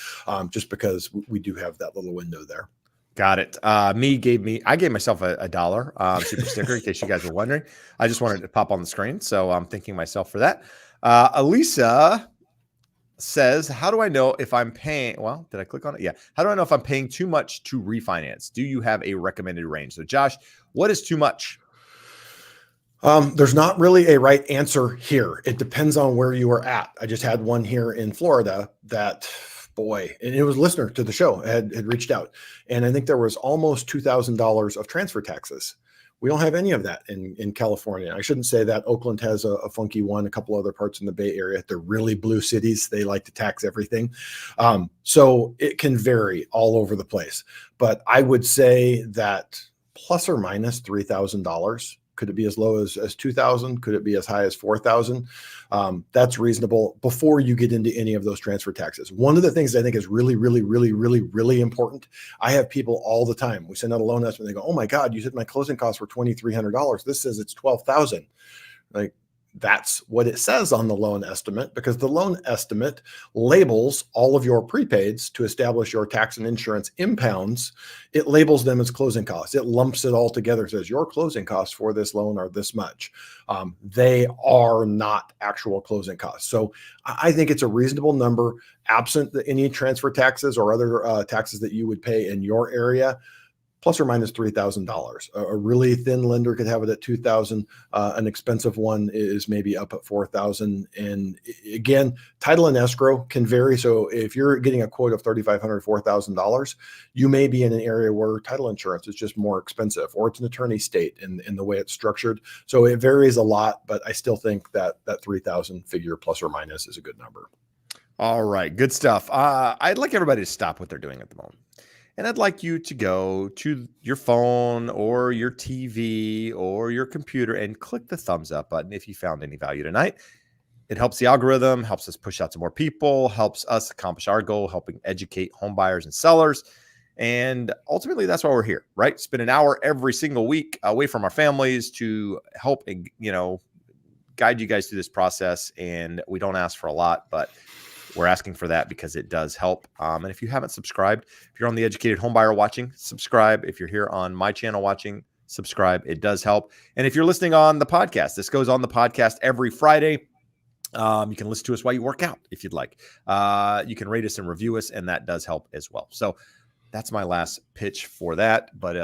Just because we do have that little window there. Got it. I gave myself a $1 super sticker in case you guys were wondering. I just wanted to pop on the screen. So I'm thanking myself for that. Elisa says, how do I know if I'm paying? Well, did I click on it? Yeah. How do I know if I'm paying too much to refinance? Do you have a recommended range? So Josh, what is too much? There's not really a right answer here. It depends on where you are at. I just had one here in Florida that, boy, and it was a listener to the show, had reached out. And I think there was almost $2,000 of transfer taxes. We don't have any of that in California. I shouldn't say that. Oakland has a funky one, a couple other parts in the Bay Area. They're really blue cities. They like to tax everything. So it can vary all over the place. But I would say that plus or minus $3,000 Could it be as low as 2,000? Could it be as high as 4,000? That's reasonable before you get into any of those transfer taxes. One of the things I think is really, really, really, really, really important. I have people all the time. We send out a loan estimate. They go, "Oh my God, you said my closing costs were $2,300. This says it's 12,000." Like, that's what it says on the loan estimate, because the loan estimate labels all of your prepaids to establish your tax and insurance impounds. It labels them as closing costs. It lumps it all together, says your closing costs for this loan are this much. They are not actual closing costs. So I think it's a reasonable number, absent any transfer taxes or other taxes that you would pay in your area. Plus or minus $3,000. A really thin lender could have it at 2,000. An expensive one is maybe up at 4,000. And again, title and escrow can vary. So if you're getting a quote of $3,500, $4,000, you may be in an area where title insurance is just more expensive, or it's an attorney state in the way it's structured. So it varies a lot, but I still think that 3,000 figure plus or minus is a good number. All right, good stuff. I'd like everybody to stop what they're doing at the moment. And I'd like you to go to your phone or your TV or your computer and click the thumbs up button if you found any value tonight. It helps the algorithm, helps us push out to more people, helps us accomplish our goal, helping educate home buyers and sellers. And ultimately, that's why we're here, right? Spend an hour every single week away from our families to help, guide you guys through this process. And we don't ask for a lot, but we're asking for that because it does help. And if you haven't subscribed, if you're on the Educated Homebuyer watching, subscribe. If you're here on my channel watching, subscribe. It does help. And if you're listening on the podcast, this goes on the podcast every Friday. You can listen to us while you work out if you'd like. You can rate us and review us, and that does help as well. So that's my last pitch for that. But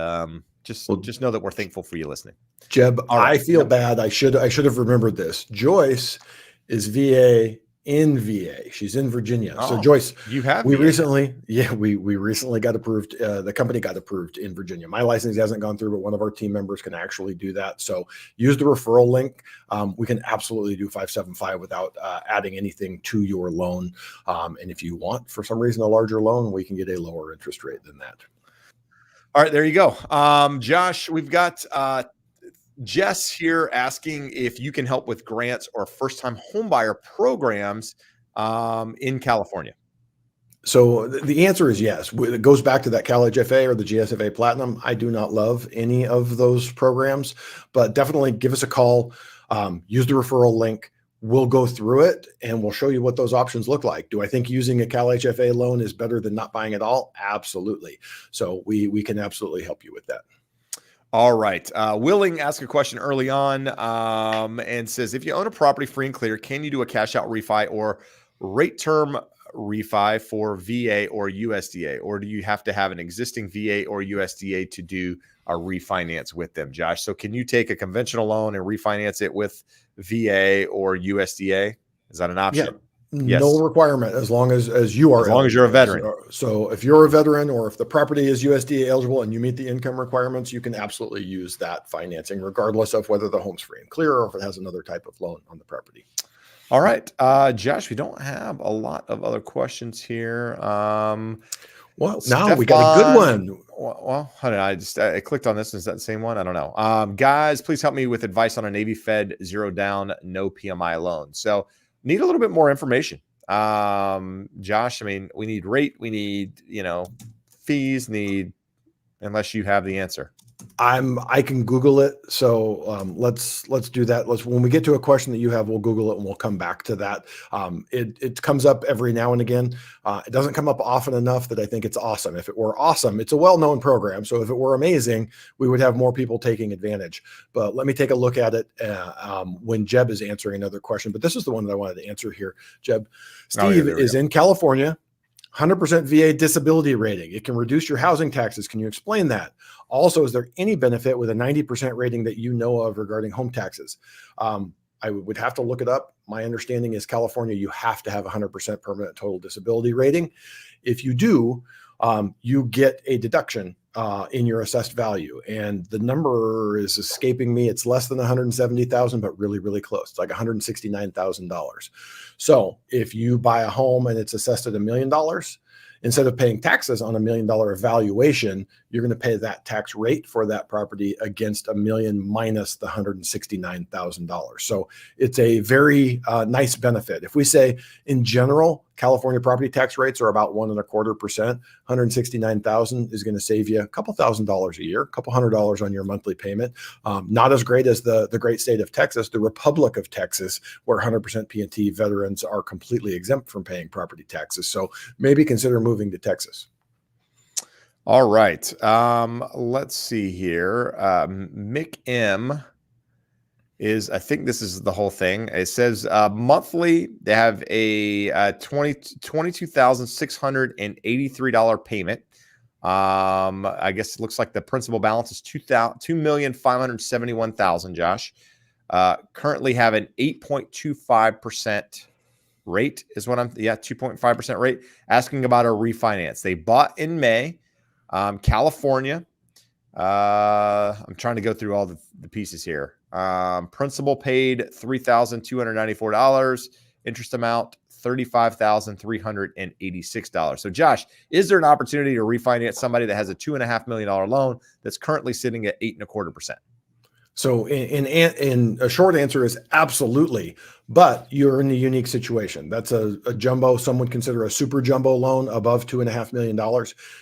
just know that we're thankful for you listening. Jeb, right. I feel bad. I should have remembered this. Joyce is VA in VA. She's in Virginia. So Joyce, we recently got approved. The company got approved in Virginia. My license hasn't gone through, but one of our team members can actually do that. So use the referral link. We can absolutely do 575 without adding anything to your loan. And if you want, for some reason, a larger loan, we can get a lower interest rate than that. All right, there you go. Josh, we've got Jess here asking if you can help with grants or first-time homebuyer programs in California. So the answer is yes. It goes back to that Cal HFA or the GSFA Platinum. I do not love any of those programs, but definitely give us a call. Use the referral link. We'll go through it and we'll show you what those options look like. Do I think using a Cal HFA loan is better than not buying at all? Absolutely. So we can absolutely help you with that. All right. Willing asked a question early on and says, if you own a property free and clear, can you do a cash out refi or rate term refi for VA or USDA? Or do you have to have an existing VA or USDA to do a refinance with them, Josh? So can you take a conventional loan and refinance it with VA or USDA? Is that an option? Yeah. Yes. No requirement as long as you are. As long as you're a veteran. So if you're a veteran or if the property is USDA eligible and you meet the income requirements, you can absolutely use that financing regardless of whether the home's free and clear or if it has another type of loan on the property. All right. Josh, we don't have a lot of other questions here. Well, now we got a good one. Well, how did I clicked on this? Is that the same one? I don't know. Guys, please help me with advice on a Navy Fed 0 down, no PMI loan. So need a little bit more information. Josh, I mean, we need rate, we need, fees, unless you have the answer. I can Google it. So let's do that. When we get to a question that you have, we'll Google it and we'll come back to that. It comes up every now and again. It doesn't come up often enough that I think it's awesome. If it were awesome, it's a well-known program. So if it were amazing, we would have more people taking advantage. But let me take a look at it when Jeb is answering another question. But this is the one that I wanted to answer here. Jeb, Steve is in California. 100% VA disability rating. It can reduce your housing taxes. Can you explain that? Also, is there any benefit with a 90% rating that you know of regarding home taxes? I would have to look it up. My understanding is California, you have to have 100% permanent total disability rating. If you do, you get a deduction in your assessed value. And the number is escaping me. It's less than 170,000, but really, really close. It's like $169,000. So if you buy a home and it's assessed at $1 million instead of paying taxes on $1 million valuation, you're going to pay that tax rate for that property against $1 million minus the $169,000. So it's a very nice benefit. If we say in general, California property tax rates are about 1.25%. 169,000 is going to save you a couple $1,000s a year, a couple $100 on your monthly payment. Not as great as the great state of Texas, the Republic of Texas, where 100% P&T veterans are completely exempt from paying property taxes. So maybe consider moving to Texas. All right. Let's see here. Mick M is, I think this is the whole thing. It says monthly they have a $22,683 payment. I guess it looks like the principal balance is $2,571,000. Josh, currently have an 8.25% rate is what 2.5% rate. Asking about a refinance. They bought in May. California. I'm trying to go through all the pieces here. Principal paid $3,294. Interest amount $35,386. So Josh, is there an opportunity to refinance somebody that has a $2.5 million loan that's currently sitting at 8.25%? So in a short answer is absolutely, but you're in a unique situation. That's a jumbo, some would consider a super jumbo loan above $2.5 million.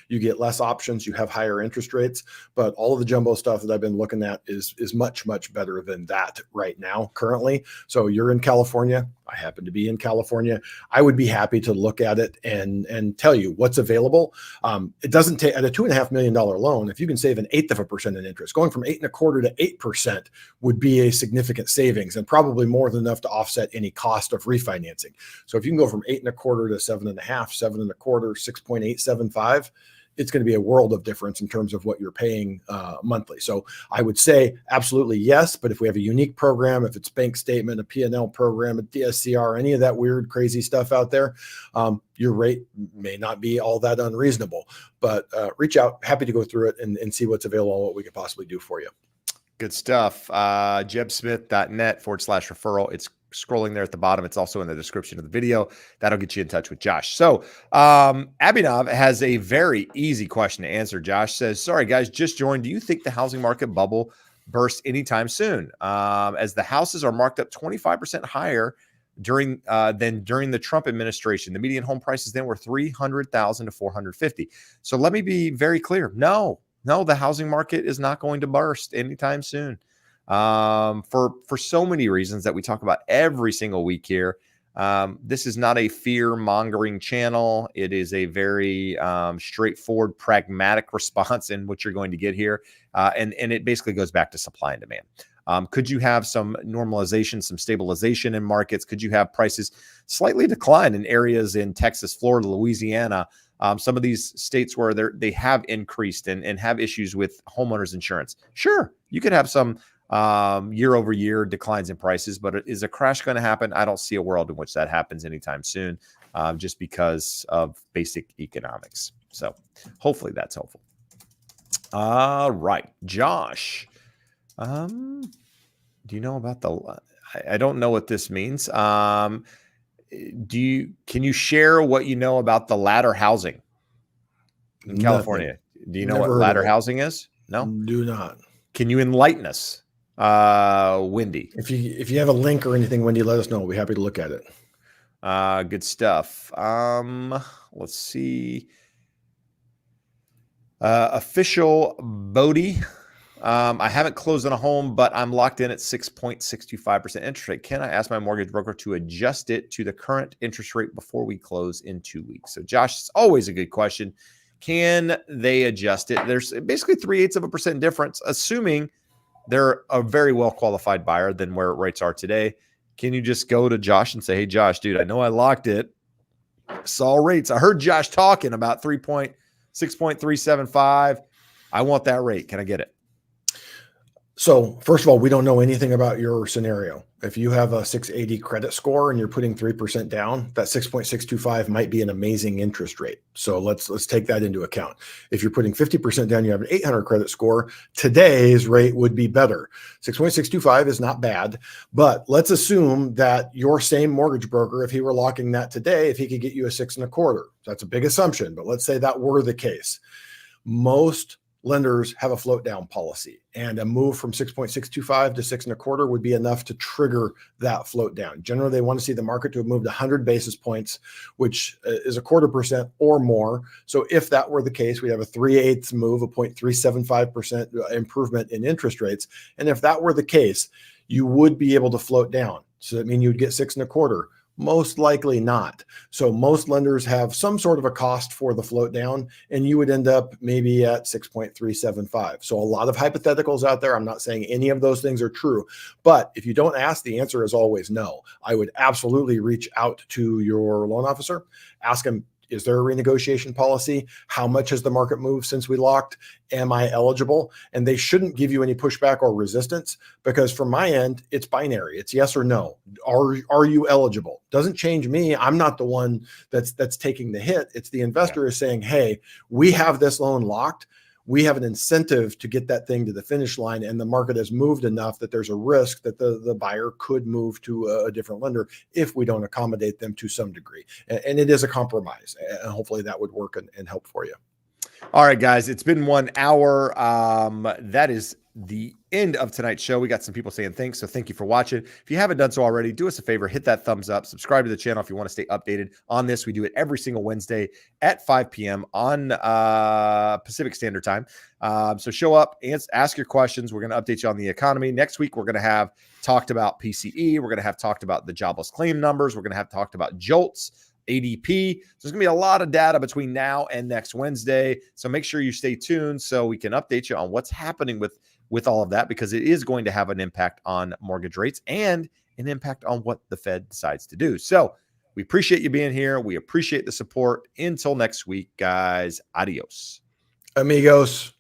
You get less options, you have higher interest rates, but all of the jumbo stuff that I've been looking at is much, much better than that right now currently. So you're in California. I happen to be in California. I would be happy to look at it and tell you what's available. It doesn't take at a $2.5 million loan. If you can save 1/8% in interest, going from 8.25% to 8% would be a significant savings and probably more than enough to offset any cost of refinancing. So if you can go from 8.25% to 7.5%, 7.25%, 6.875%, it's going to be a world of difference in terms of what you're paying monthly. So I would say absolutely yes, but if we have a unique program, if it's bank statement, a P&L program, a DSCR, any of that weird, crazy stuff out there, your rate may not be all that unreasonable. But reach out, happy to go through it and see what's available and what we could possibly do for you. Good stuff. jebsmith.net/referral. It's scrolling there at the bottom. It's also in the description of the video. That'll get you in touch with Josh. So Abhinav has a very easy question to answer. Josh says, sorry, guys, just joined. Do you think the housing market bubble burst anytime soon? As the houses are marked up 25% higher than during the Trump administration. The median home prices then were $300,000 to $450,000. So let me be very clear. No, the housing market is not going to burst anytime soon. For so many reasons that we talk about every single week here. This is not a fear-mongering channel. It is a very straightforward, pragmatic response in what you're going to get here. And it basically goes back to supply and demand. Could you have some normalization, some stabilization in markets? Could you have prices slightly decline in areas in Texas, Florida, Louisiana, some of these states where they have increased and have issues with homeowners insurance? Sure, you could have some year over year declines in prices, but is a crash going to happen? I don't see a world in which that happens anytime soon, just because of basic economics. So hopefully that's helpful. All right, Josh. Do you know about I don't know what this means. Can you share what you know about the ladder housing in California? Do you know what ladder housing is? No, do not. Can you enlighten us? Wendy, if you have a link or anything, Wendy, let us know. We'll be happy to look at it. Good stuff. Let's see. Official Bodie. I haven't closed on a home, but I'm locked in at 6.625% interest rate. Can I ask my mortgage broker to adjust it to the current interest rate before we close in 2 weeks? So Josh, it's always a good question. Can they adjust it? There's basically 0.3% difference, assuming they're a very well-qualified buyer than where rates are today. Can you just go to Josh and say, hey, Josh, dude, I know I locked it. Saw rates. I heard Josh talking about 6.375. I want that rate. Can I get it? So first of all, we don't know anything about your scenario. If you have a 680 credit score and you're putting 3% down, that 6.625 might be an amazing interest rate. So let's take that into account. If you're putting 50% down, you have an 800 credit score, today's rate would be better. 6.625 is not bad, but let's assume that your same mortgage broker, if he were locking that today, if he could get you a 6.25, that's a big assumption, but let's say that were the case. Most lenders have a float down policy, and a move from 6.625 to 6.25 would be enough to trigger that float down. Generally, they want to see the market to have moved 100 basis points, which is 0.25% or more. So if that were the case, we have a 3/8 move, a 0.375% improvement in interest rates. And if that were the case, you would be able to float down. So that means you'd get 6.25. Most likely not. So most lenders have some sort of a cost for the float down, and you would end up maybe at 6.375. So a lot of hypotheticals out there. I'm not saying any of those things are true, but if you don't ask, the answer is always no. I would absolutely reach out to your loan officer, ask him, is there a renegotiation policy? How much has the market moved since we locked? Am I eligible? And they shouldn't give you any pushback or resistance, because from my end, it's binary. It's yes or no. Are you eligible? Doesn't change me. I'm not the one that's taking the hit. It's the investor is saying, hey, we have this loan locked. We have an incentive to get that thing to the finish line, and the market has moved enough that there's a risk that the buyer could move to a different lender if we don't accommodate them to some degree. And it is a compromise, and hopefully that would work and help for you. All right, guys, it's been 1 hour. That is the end of tonight's show. We got some people saying thanks, so thank you for watching. If you haven't done so already, do us a favor, hit that thumbs up, subscribe to the channel if you want to stay updated on this. We do it every single Wednesday at 5 p.m. on Pacific Standard Time. So show up and ask your questions. We're going to update you on the economy. Next week, we're going to have talked about PCE. We're going to have talked about the jobless claim numbers. We're going to have talked about JOLTS, ADP. So there's gonna be a lot of data between now and next Wednesday. So make sure you stay tuned so we can update you on what's happening with all of that, because it is going to have an impact on mortgage rates and an impact on what the Fed decides to do. So we appreciate you being here. We appreciate the support. Until next week, guys. Adios. Amigos.